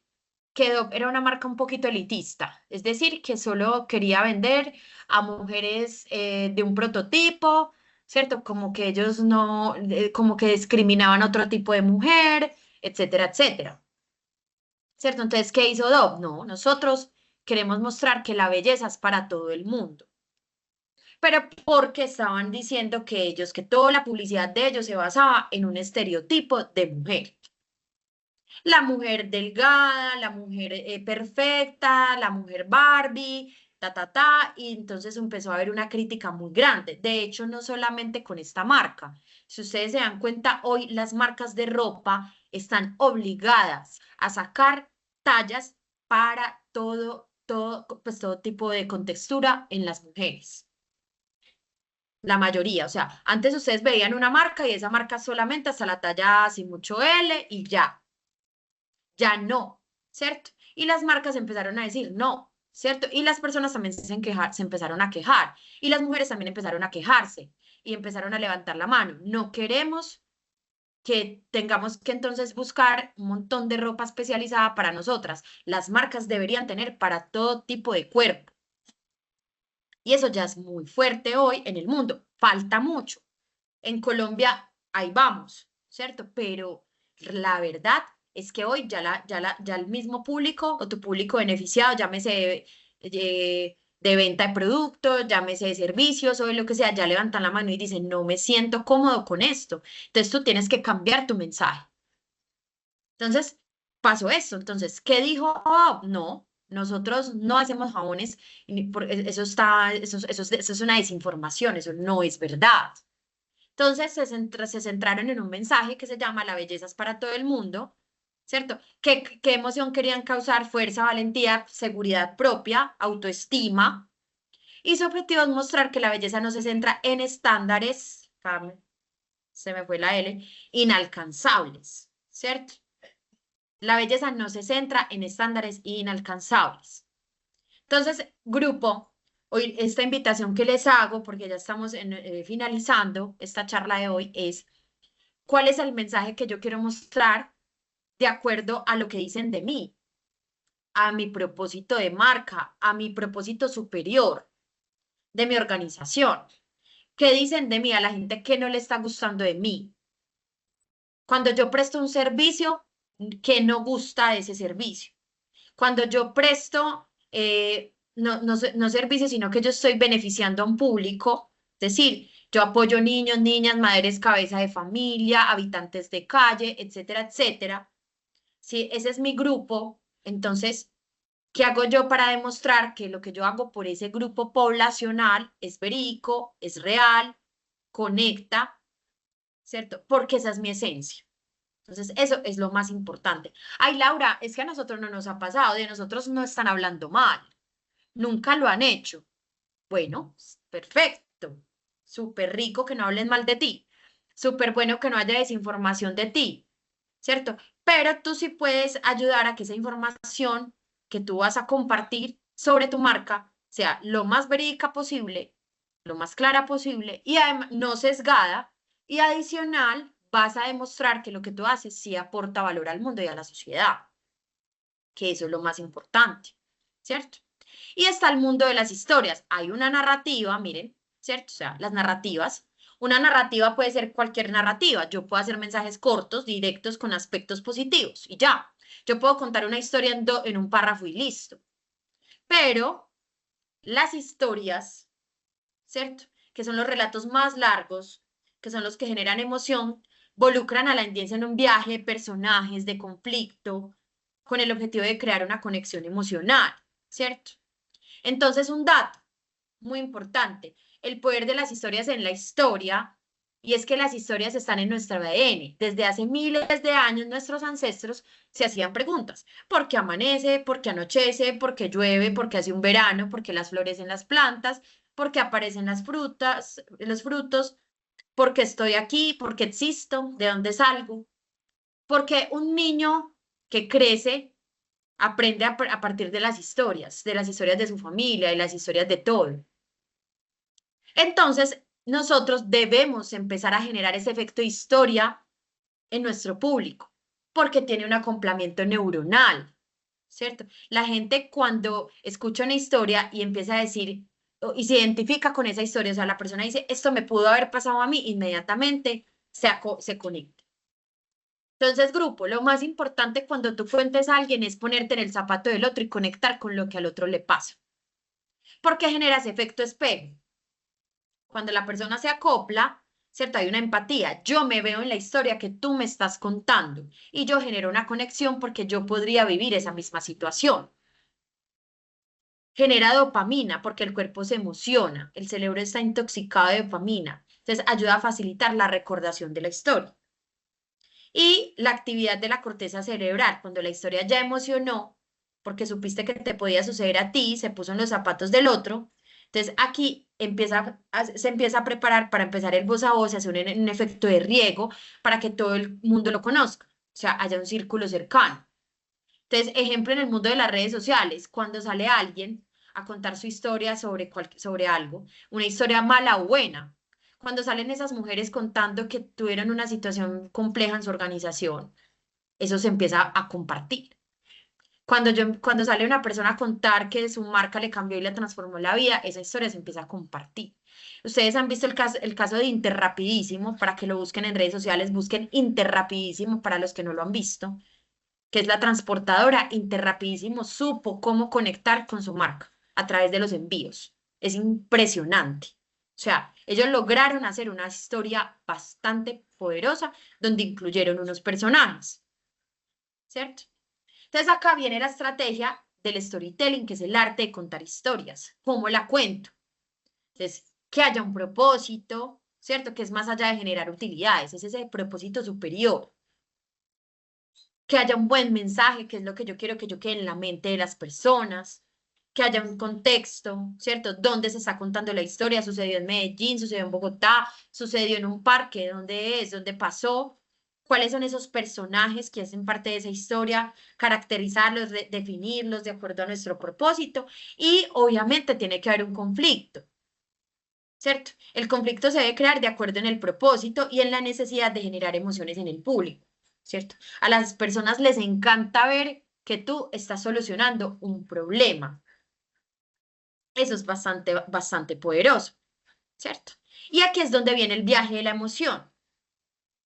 que Dove era una marca un poquito elitista, es decir, que solo quería vender a mujeres de un prototipo, ¿cierto? Como que ellos no, como que discriminaban a otro tipo de mujer, etcétera, etcétera. ¿Cierto? Entonces, ¿qué hizo Dove? No, nosotros queremos mostrar que la belleza es para todo el mundo. Pero porque estaban diciendo que ellos, que toda la publicidad de ellos se basaba en un estereotipo de mujer. La mujer delgada, la mujer perfecta, la mujer Barbie, y entonces empezó a haber una crítica muy grande. De hecho, no solamente con esta marca. Si ustedes se dan cuenta, hoy las marcas de ropa están obligadas a sacar tallas para pues todo tipo de contextura en las mujeres. La mayoría, o sea, antes ustedes veían una marca y esa marca solamente hasta la talla sin mucho L y ya no, ¿cierto? Y las marcas empezaron a decir no, ¿cierto? Y las personas también se empezaron a quejar y las mujeres también empezaron a quejarse y empezaron a levantar la mano. No queremos que tengamos que entonces buscar un montón de ropa especializada para nosotras. Las marcas deberían tener para todo tipo de cuerpo. Y eso ya es muy fuerte hoy en el mundo. Falta mucho. En Colombia, ahí vamos, ¿cierto? Pero la verdad es que hoy ya el mismo público o tu público beneficiado, llámese de venta de productos, llámese de servicios o de lo que sea, ya levantan la mano y dicen, no me siento cómodo con esto. Entonces tú tienes que cambiar tu mensaje. Entonces, pasó eso. Entonces, ¿qué dijo? Oh, no, nosotros no hacemos jabones. Eso es una desinformación, eso no es verdad. Entonces se centraron en un mensaje que se llama La belleza es para todo el mundo, ¿cierto? ¿Qué emoción querían causar? Fuerza, valentía, seguridad propia, autoestima. Y su objetivo es mostrar que la belleza no se centra en estándares, se me fue la L, inalcanzables, ¿cierto? La belleza no se centra en estándares inalcanzables. Entonces, grupo, hoy esta invitación que les hago, porque ya estamos finalizando esta charla de hoy, es cuál es el mensaje que yo quiero mostrar de acuerdo a lo que dicen de mí, a mi propósito de marca, a mi propósito superior de mi organización. ¿Qué dicen de mí a la gente que no le está gustando de mí? Cuando yo presto un servicio que no gusta de ese servicio. Cuando yo presto, no servicios, sino que yo estoy beneficiando a un público, es decir, yo apoyo niños, niñas, madres, cabeza de familia, habitantes de calle, etcétera, etcétera. Si ese es mi grupo, entonces, ¿qué hago yo para demostrar que lo que yo hago por ese grupo poblacional es verídico, es real, conecta, ¿cierto? Porque esa es mi esencia. Entonces, eso es lo más importante. Ay, Laura, es que a nosotros no nos ha pasado, de nosotros no están hablando mal, nunca lo han hecho. Bueno, perfecto, súper rico que no hablen mal de ti, súper bueno que no haya desinformación de ti, ¿cierto? Pero tú sí puedes ayudar a que esa información que tú vas a compartir sobre tu marca sea lo más verídica posible, lo más clara posible y además no sesgada y adicional vas a demostrar que lo que tú haces sí aporta valor al mundo y a la sociedad, que eso es lo más importante, ¿cierto? Y está el mundo de las historias. Hay una narrativa, miren, ¿cierto? O sea, las narrativas. Una narrativa puede ser cualquier narrativa. Yo puedo hacer mensajes cortos, directos, con aspectos positivos y ya. Yo puedo contar una historia en un párrafo y listo. Pero las historias, ¿cierto? Que son los relatos más largos, que son los que generan emoción, involucran a la audiencia en un viaje de personajes, de conflicto, con el objetivo de crear una conexión emocional, ¿cierto? Entonces, un dato muy importante, el poder de las historias en la historia, y es que las historias están en nuestro ADN. Desde hace miles de años nuestros ancestros se hacían preguntas. ¿Por qué amanece? ¿Por qué anochece? ¿Por qué llueve? ¿Por qué hace un verano? ¿Por qué las flores en las plantas? ¿Por qué aparecen las frutas, los frutos? ¿Por qué estoy aquí? ¿Por qué existo? ¿De dónde salgo? Porque un niño que crece aprende a partir de las historias de su familia y las historias de todo. Entonces, nosotros debemos empezar a generar ese efecto historia en nuestro público, porque tiene un acoplamiento neuronal, ¿cierto? La gente cuando escucha una historia y empieza a decir, y se identifica con esa historia, o sea, la persona dice, esto me pudo haber pasado a mí, inmediatamente se conecta. Entonces, grupo, lo más importante cuando tú cuentes a alguien es ponerte en el zapato del otro y conectar con lo que al otro le pasa. Porque genera ese efecto espejo. Cuando la persona se acopla, ¿cierto? Hay una empatía. Yo me veo en la historia que tú me estás contando y yo genero una conexión porque yo podría vivir esa misma situación. Genera dopamina porque el cuerpo se emociona, el cerebro está intoxicado de dopamina. Entonces ayuda a facilitar la recordación de la historia. Y la actividad de la corteza cerebral, cuando la historia ya emocionó, porque supiste que te podía suceder a ti, se puso en los zapatos del otro. Entonces aquí se empieza a preparar para empezar el voz a voz, se hace un efecto de riego para que todo el mundo lo conozca, o sea, haya un círculo cercano. Entonces, ejemplo en el mundo de las redes sociales, cuando sale alguien a contar su historia sobre algo, una historia mala o buena, cuando salen esas mujeres contando que tuvieron una situación compleja en su organización, eso se empieza a compartir. Cuando sale una persona a contar que su marca le cambió y le transformó la vida, esa historia se empieza a compartir. Ustedes han visto el caso de Interrapidísimo, para que lo busquen en redes sociales, busquen Interrapidísimo para los que no lo han visto, que es la transportadora. Interrapidísimo supo cómo conectar con su marca a través de los envíos. Es impresionante. O sea, ellos lograron hacer una historia bastante poderosa donde incluyeron unos personajes, ¿cierto? Entonces acá viene la estrategia del storytelling, que es el arte de contar historias. ¿Cómo la cuento? Entonces, que haya un propósito, ¿cierto? Que es más allá de generar utilidades, es ese propósito superior. Que haya un buen mensaje, que es lo que yo quiero que yo quede en la mente de las personas, que haya un contexto, ¿cierto? ¿Dónde se está contando la historia? ¿Sucedió en Medellín? ¿Sucedió en Bogotá? ¿Sucedió en un parque? ¿Dónde es? ¿Dónde pasó? ¿Cuáles son esos personajes que hacen parte de esa historia? Caracterizarlos, definirlos de acuerdo a nuestro propósito. Y obviamente tiene que haber un conflicto, ¿cierto? El conflicto se debe crear de acuerdo en el propósito y en la necesidad de generar emociones en el público, ¿cierto? A las personas les encanta ver que tú estás solucionando un problema. Eso es bastante, bastante poderoso, ¿cierto? Y aquí es donde viene el viaje de la emoción,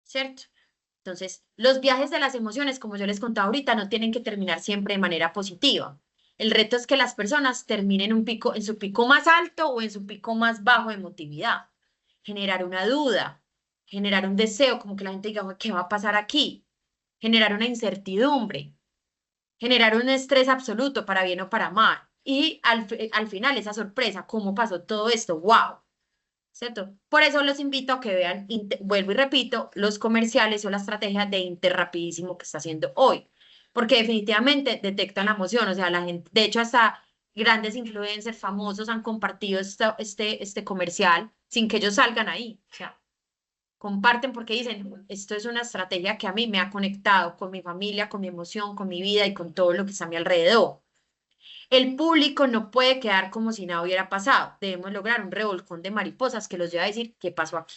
¿cierto? Entonces, los viajes de las emociones, como yo les contaba ahorita, no tienen que terminar siempre de manera positiva. El reto es que las personas terminen en su pico más alto o en su pico más bajo de emotividad. Generar una duda, generar un deseo, como que la gente diga, "Uy, ¿qué va a pasar aquí?" Generar una incertidumbre, generar un estrés absoluto para bien o para mal. Y al final esa sorpresa, ¿cómo pasó todo esto? ¡Wow! ¿Cierto? Por eso los invito a que vean, vuelvo y repito, los comerciales o la estrategia de Interrapidísimo que está haciendo hoy, porque definitivamente detectan la emoción, o sea, la gente, de hecho, hasta grandes influencers famosos han compartido este comercial sin que ellos salgan ahí, o sea, comparten porque dicen, esto es una estrategia que a mí me ha conectado con mi familia, con mi emoción, con mi vida y con todo lo que está a mi alrededor. El público no puede quedar como si nada hubiera pasado. Debemos lograr un revolcón de mariposas que los lleve a decir qué pasó aquí.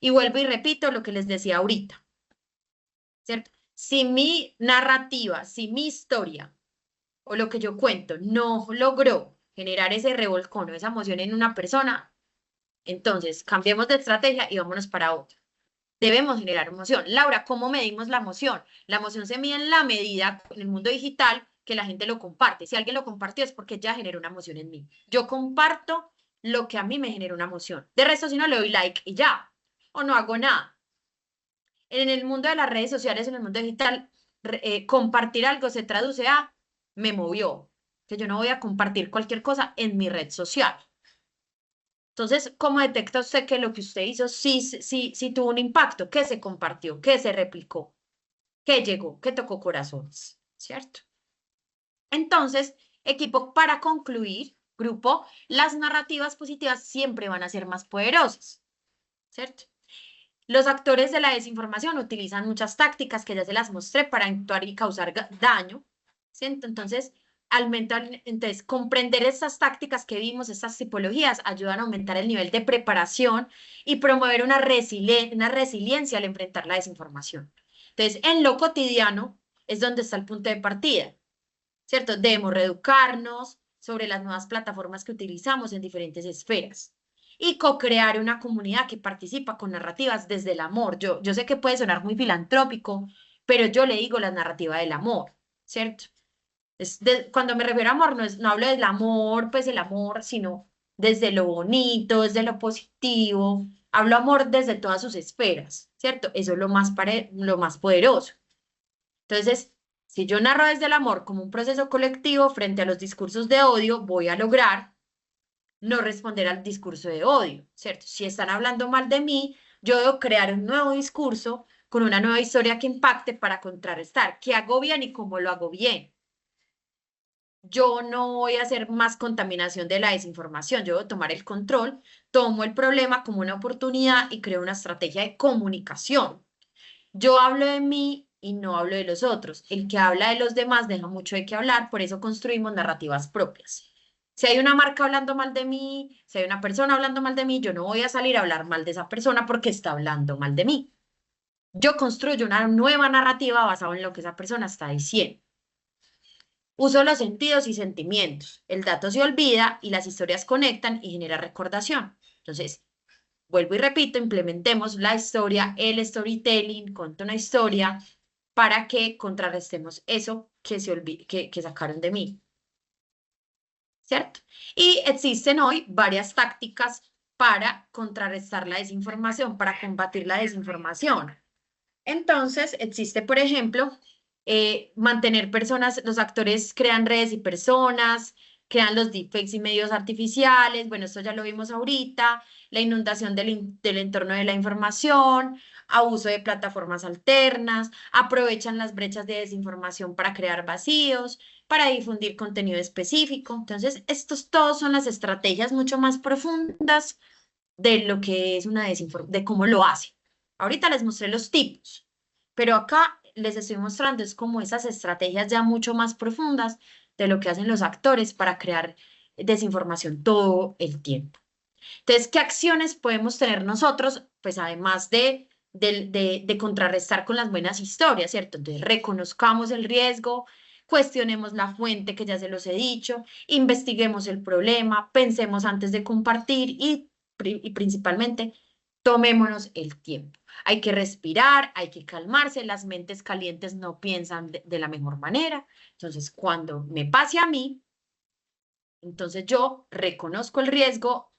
Y vuelvo y repito lo que les decía ahorita, ¿cierto? Si mi narrativa, si mi historia o lo que yo cuento no logró generar ese revolcón o esa emoción en una persona, entonces cambiemos de estrategia y vámonos para otra. Debemos generar emoción. Laura, ¿cómo medimos la emoción? La emoción se mide en la medida en el mundo digital que la gente lo comparte. Si alguien lo compartió es porque ya generó una emoción en mí. Yo comparto lo que a mí me genera una emoción. De resto, si no le doy like y ya, o no hago nada. En el mundo de las redes sociales, en el mundo digital, compartir algo se traduce a me movió, que yo no voy a compartir cualquier cosa en mi red social. Entonces, ¿cómo detecta usted que lo que usted hizo sí tuvo un impacto? ¿Qué se compartió? ¿Qué se replicó? ¿Qué llegó? ¿Qué tocó corazones? ¿Cierto? Entonces, equipo, para concluir, grupo, las narrativas positivas siempre van a ser más poderosas, ¿cierto? Los actores de la desinformación utilizan muchas tácticas que ya se las mostré para actuar y causar daño, ¿cierto? Entonces, comprender estas tácticas que vimos, estas tipologías, ayudan a aumentar el nivel de preparación y promover una resiliencia al enfrentar la desinformación. Entonces, en lo cotidiano es donde está el punto de partida, ¿cierto? Debemos reeducarnos sobre las nuevas plataformas que utilizamos en diferentes esferas y co-crear una comunidad que participa con narrativas desde el amor. Yo sé que puede sonar muy filantrópico, pero yo le digo la narrativa del amor, ¿cierto? Cuando me refiero a amor, no hablo del amor, pues el amor, sino desde lo bonito, desde lo positivo. Hablo amor desde todas sus esferas, ¿cierto? Eso es lo más poderoso. Entonces, si yo narro desde el amor como un proceso colectivo frente a los discursos de odio, voy a lograr no responder al discurso de odio, ¿cierto? Si están hablando mal de mí, yo debo crear un nuevo discurso con una nueva historia que impacte para contrarrestar qué hago bien y cómo lo hago bien. Yo no voy a hacer más contaminación de la desinformación, yo debo tomar el control, tomo el problema como una oportunidad y creo una estrategia de comunicación. Yo hablo de mí y no hablo de los otros. El que habla de los demás deja mucho de qué hablar, por eso construimos narrativas propias. Si hay una marca hablando mal de mí, si hay una persona hablando mal de mí, yo no voy a salir a hablar mal de esa persona porque está hablando mal de mí. Yo construyo una nueva narrativa basada en lo que esa persona está diciendo. Uso los sentidos y sentimientos. El dato se olvida y las historias conectan y genera recordación. Entonces, vuelvo y repito, implementemos la historia, el storytelling, cuento una historia para que contrarrestemos eso que sacaron de mí, ¿cierto? Y existen hoy varias tácticas para contrarrestar la desinformación, para combatir la desinformación. Entonces, existe, por ejemplo, mantener personas, los actores crean redes y personas, crean los deepfakes y medios artificiales, bueno, esto ya lo vimos ahorita, la inundación del entorno de la información, abuso de plataformas alternas, aprovechan las brechas de desinformación para crear vacíos, para difundir contenido específico. Entonces, estos todos son las estrategias mucho más profundas de lo que es una desinformación, de cómo lo hace. Ahorita les mostré los tipos, pero acá les estoy mostrando es como esas estrategias ya mucho más profundas de lo que hacen los actores para crear desinformación todo el tiempo. Entonces, ¿qué acciones podemos tener nosotros? Pues además de contrarrestar con las buenas historias, ¿cierto? Entonces, reconozcamos el riesgo, cuestionemos la fuente, que ya se los he dicho, investiguemos el problema, pensemos antes de compartir y principalmente tomémonos el tiempo. Hay que respirar, hay que calmarse, las mentes calientes no piensan de la mejor manera. Entonces, cuando me pase a mí, entonces yo reconozco el riesgo,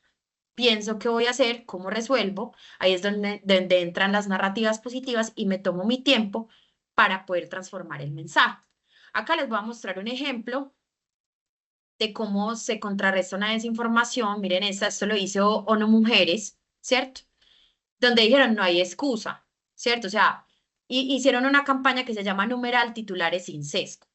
pienso qué voy a hacer, cómo resuelvo. Ahí es donde entran las narrativas positivas y me tomo mi tiempo para poder transformar el mensaje. Acá les voy a mostrar un ejemplo de cómo se contrarresta una desinformación. Miren, esto lo hizo ONU Mujeres, ¿cierto? Donde dijeron no hay excusa, ¿cierto? O sea, hicieron una campaña que se llama Numeral Titulares sin Sesgo,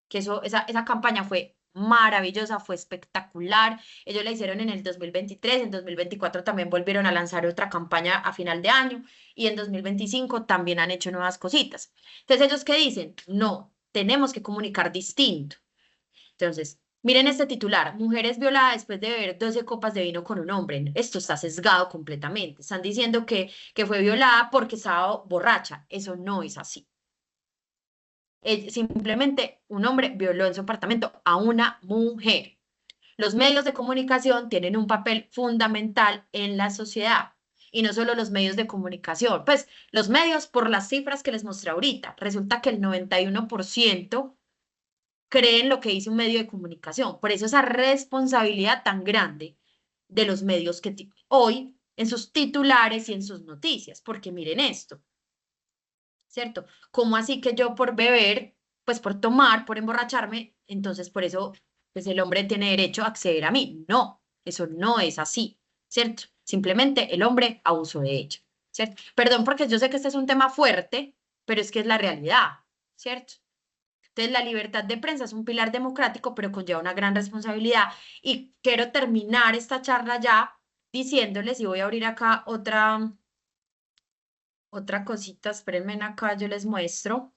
que esa campaña fue maravillosa, fue espectacular. Ellos la hicieron en el 2023, en 2024 también volvieron a lanzar otra campaña a final de año y en 2025 también han hecho nuevas cositas. Entonces, ¿ellos qué dicen? No, tenemos que comunicar distinto. Entonces, Miren este titular, mujer es violada después de beber 12 copas de vino con un hombre. Esto está sesgado completamente. Están diciendo que fue violada porque estaba borracha. Eso no es así. Simplemente un hombre violó en su apartamento a una mujer. Los medios de comunicación tienen un papel fundamental en la sociedad y no solo los medios de comunicación. Pues los medios, por las cifras que les mostré ahorita, resulta que el 91% creen lo que dice un medio de comunicación. Por eso esa responsabilidad tan grande de los medios que hoy en sus titulares y en sus noticias, porque miren esto, ¿cierto? ¿Cómo así que yo por beber, pues por tomar, por emborracharme, entonces por eso pues el hombre tiene derecho a acceder a mí? No, eso no es así, ¿cierto? Simplemente el hombre abusó de ella, ¿cierto? Perdón porque yo sé que este es un tema fuerte, pero es que es la realidad, ¿cierto? Entonces, la libertad de prensa es un pilar democrático, pero conlleva una gran responsabilidad. Y quiero terminar esta charla ya diciéndoles, y voy a abrir acá otra cosita, espérenme acá, yo les muestro.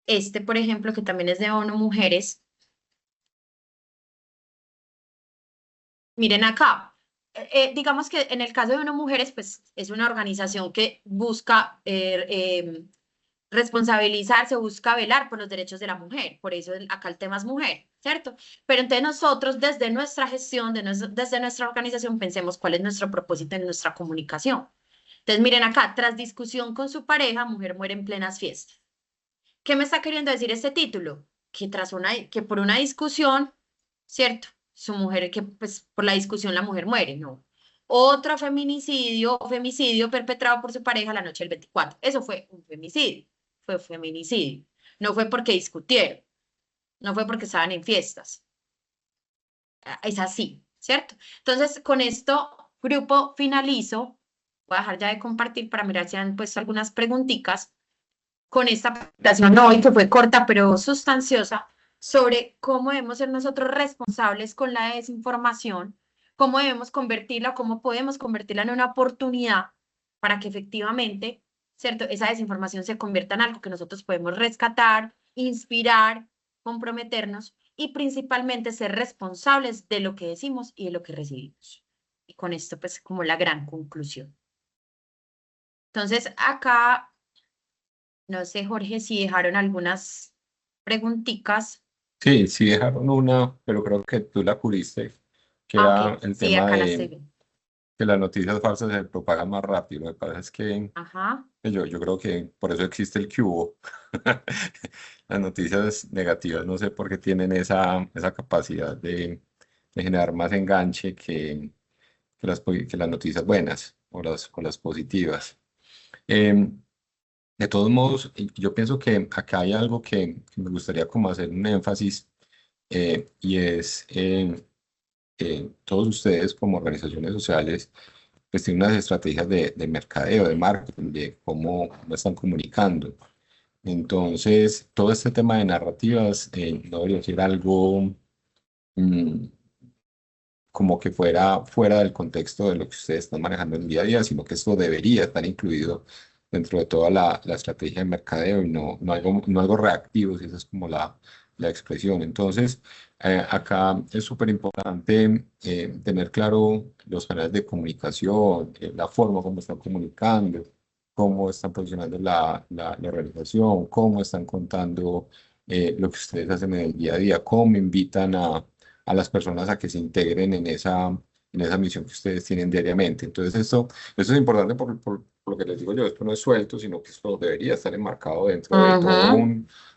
Este, por ejemplo, que también es de ONU Mujeres. Miren acá. Digamos que en el caso de ONU Mujeres, pues es una organización que busca responsabilizarse, busca velar por los derechos de la mujer. Por eso acá el tema es mujer, ¿cierto? Pero entonces nosotros, desde nuestra gestión, desde nuestra organización, pensemos cuál es nuestro propósito en nuestra comunicación. Entonces, miren acá, tras discusión con su pareja, mujer muere en plenas fiestas. ¿Qué me está queriendo decir este título? Que por una discusión, ¿cierto? Su mujer, que pues por la discusión la mujer muere, no. Otro feminicidio o femicidio perpetrado por su pareja la noche del 24. Eso fue un femicidio, fue feminicidio. No fue porque discutieron, no fue porque estaban en fiestas. Es así, ¿cierto? Entonces, con esto, grupo, finalizo. Voy a dejar ya de compartir para mirar si han puesto algunas preguntitas con esta presentación hoy, que fue corta pero sustanciosa, sobre cómo debemos ser nosotros responsables con la desinformación, cómo debemos convertirla, cómo podemos convertirla en una oportunidad para que efectivamente, ¿cierto?, esa desinformación se convierta en algo que nosotros podemos rescatar, inspirar, comprometernos y principalmente ser responsables de lo que decimos y de lo que recibimos. Y con esto, pues, como la gran conclusión. Entonces, acá no sé, Jorge, si dejaron algunas preguntitas. Sí, sí dejaron una, pero creo que tú la cubriste, que Ah, era ok, el sí, tema acá la estoy de viendo. que las noticias falsas se propagan más rápido. Me parece es Ajá. que yo creo que por eso existe el cubo. Las noticias negativas, no sé por qué tienen esa capacidad de generar más enganche que las noticias buenas o las positivas. Em, de todos modos, yo pienso que acá hay algo que me gustaría como hacer un énfasis y es todos ustedes como organizaciones sociales pues tienen unas estrategias de mercadeo, de marketing, de cómo están comunicando. Entonces, todo este tema de narrativas no debería ser algo mm, como que fuera del contexto de lo que ustedes están manejando en el día a día, sino que esto debería estar incluido dentro de toda la estrategia de mercadeo y no algo reactivo, si esa es como la expresión. Entonces, acá es súper importante tener claro los canales de comunicación, la forma como están comunicando, cómo están posicionando la organización, cómo están contando lo que ustedes hacen en el día a día, cómo invitan a las personas a que se integren en esa misión que ustedes tienen diariamente. Entonces, esto es importante por lo que les digo yo, esto no es suelto, sino que esto debería estar enmarcado Ujú.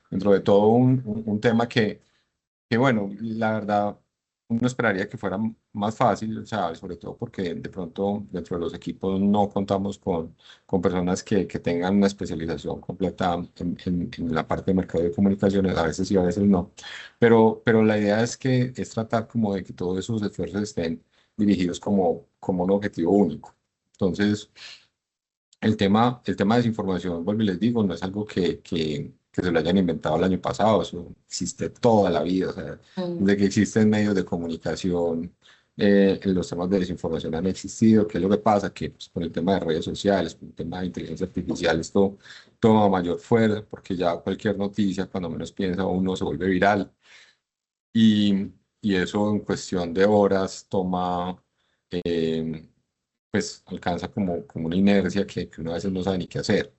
dentro de todo un tema que, bueno, la verdad, uno esperaría que fuera más fácil, o sea, sobre todo porque de pronto dentro de los equipos no contamos con personas que tengan una especialización completa en la parte de mercado de comunicaciones, a veces sí, a veces no. Pero la idea es tratar como de que todos esos esfuerzos estén dirigidos como un objetivo único. Entonces, el tema de desinformación, vuelvo y les digo, no es algo que se lo hayan inventado el año pasado, eso existe toda la vida, o sea, Mm. desde que existen medios de comunicación, los temas de desinformación han existido. ¿Qué es lo que pasa? Que pues, con el tema de redes sociales, con el tema de inteligencia artificial, esto toma mayor fuerza, porque ya cualquier noticia, cuando menos piensa uno, se vuelve viral. Y, y eso en cuestión de horas toma, pues alcanza como una inercia que uno a veces no sabe ni qué hacer.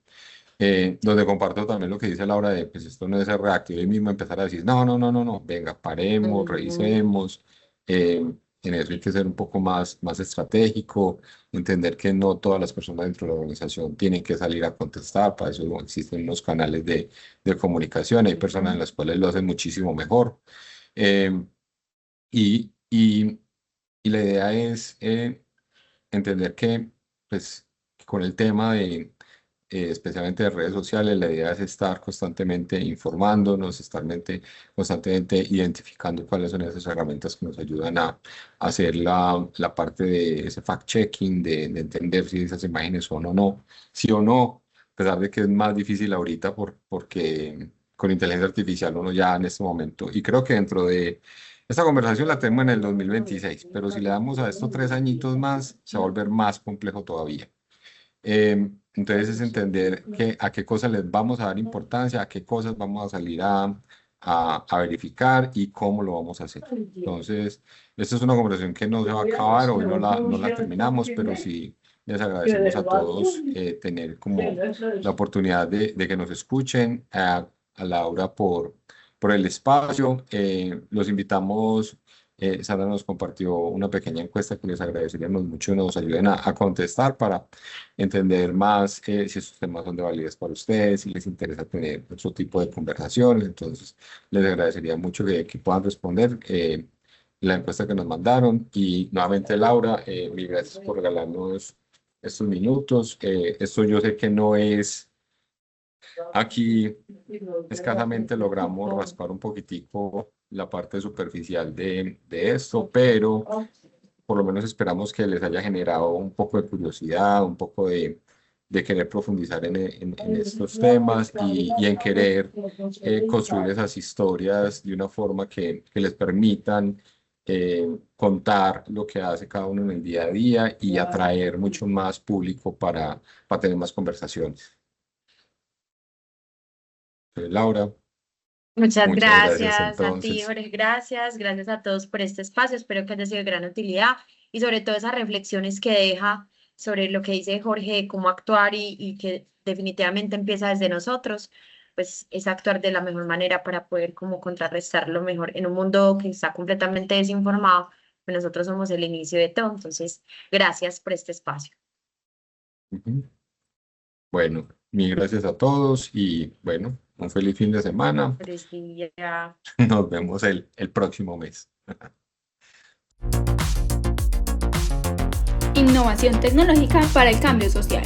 Donde comparto también lo que dice Laura de, pues esto no es ser reactivo y mismo empezar a decir, no, no, no, no, no, venga, paremos, Ujú. revisemos. En eso hay que ser un poco más estratégico, entender que no todas las personas dentro de la organización tienen que salir a contestar, para eso existen unos canales de comunicación, hay personas en las cuales lo hacen muchísimo mejor. Eh, y, y, y la idea es entender que, pues, con el tema de especialmente de redes sociales, la idea es estar constantemente informándonos, constantemente identificando cuáles son esas herramientas que nos ayudan a hacer la parte de ese fact-checking, de entender si esas imágenes son o no, sí o no, a pesar de que es más difícil ahorita porque con inteligencia artificial uno ya en este momento, y creo que dentro de esta conversación la tenemos en el 2026, pero si le damos a estos 3 añitos más, se va a volver más complejo todavía. Entonces es entender a qué cosas les vamos a dar importancia, a qué cosas vamos a salir a verificar y cómo lo vamos a hacer. Entonces, esta es una conversación que no se va a acabar, hoy no la terminamos, pero sí les agradecemos a todos tener como la oportunidad de que nos escuchen, a Laura por el espacio. Los invitamos. Sara nos compartió una pequeña encuesta que les agradeceríamos mucho nos ayuden a contestar para entender más si esos temas son de validez para ustedes, si les interesa tener otro tipo de conversaciones. Entonces, les agradecería mucho que puedan responder la encuesta que nos mandaron. Y nuevamente, Laura, mil gracias por regalarnos estos minutos. Esto yo sé que no es aquí, escasamente logramos raspar un poquitico la parte superficial de esto, pero por lo menos esperamos que les haya generado un poco de curiosidad, un poco de querer profundizar en estos temas y en querer construir esas historias de una forma que les permitan contar lo que hace cada uno en el día a día y atraer mucho más público para tener más conversaciones. Laura, Muchas muchas gracias gracias a ti, entonces. Jorge, gracias a todos por este espacio, espero que haya sido de gran utilidad y sobre todo esas reflexiones que deja sobre lo que dice Jorge, de cómo actuar y que definitivamente empieza desde nosotros, pues es actuar de la mejor manera para poder como contrarrestar lo mejor en un mundo que está completamente desinformado, pues nosotros somos el inicio de todo, entonces gracias por este espacio. Ujú. Bueno, mil gracias a todos y bueno, un feliz fin de semana. Feliz día. Nos vemos el próximo mes. Innovación tecnológica para el cambio social.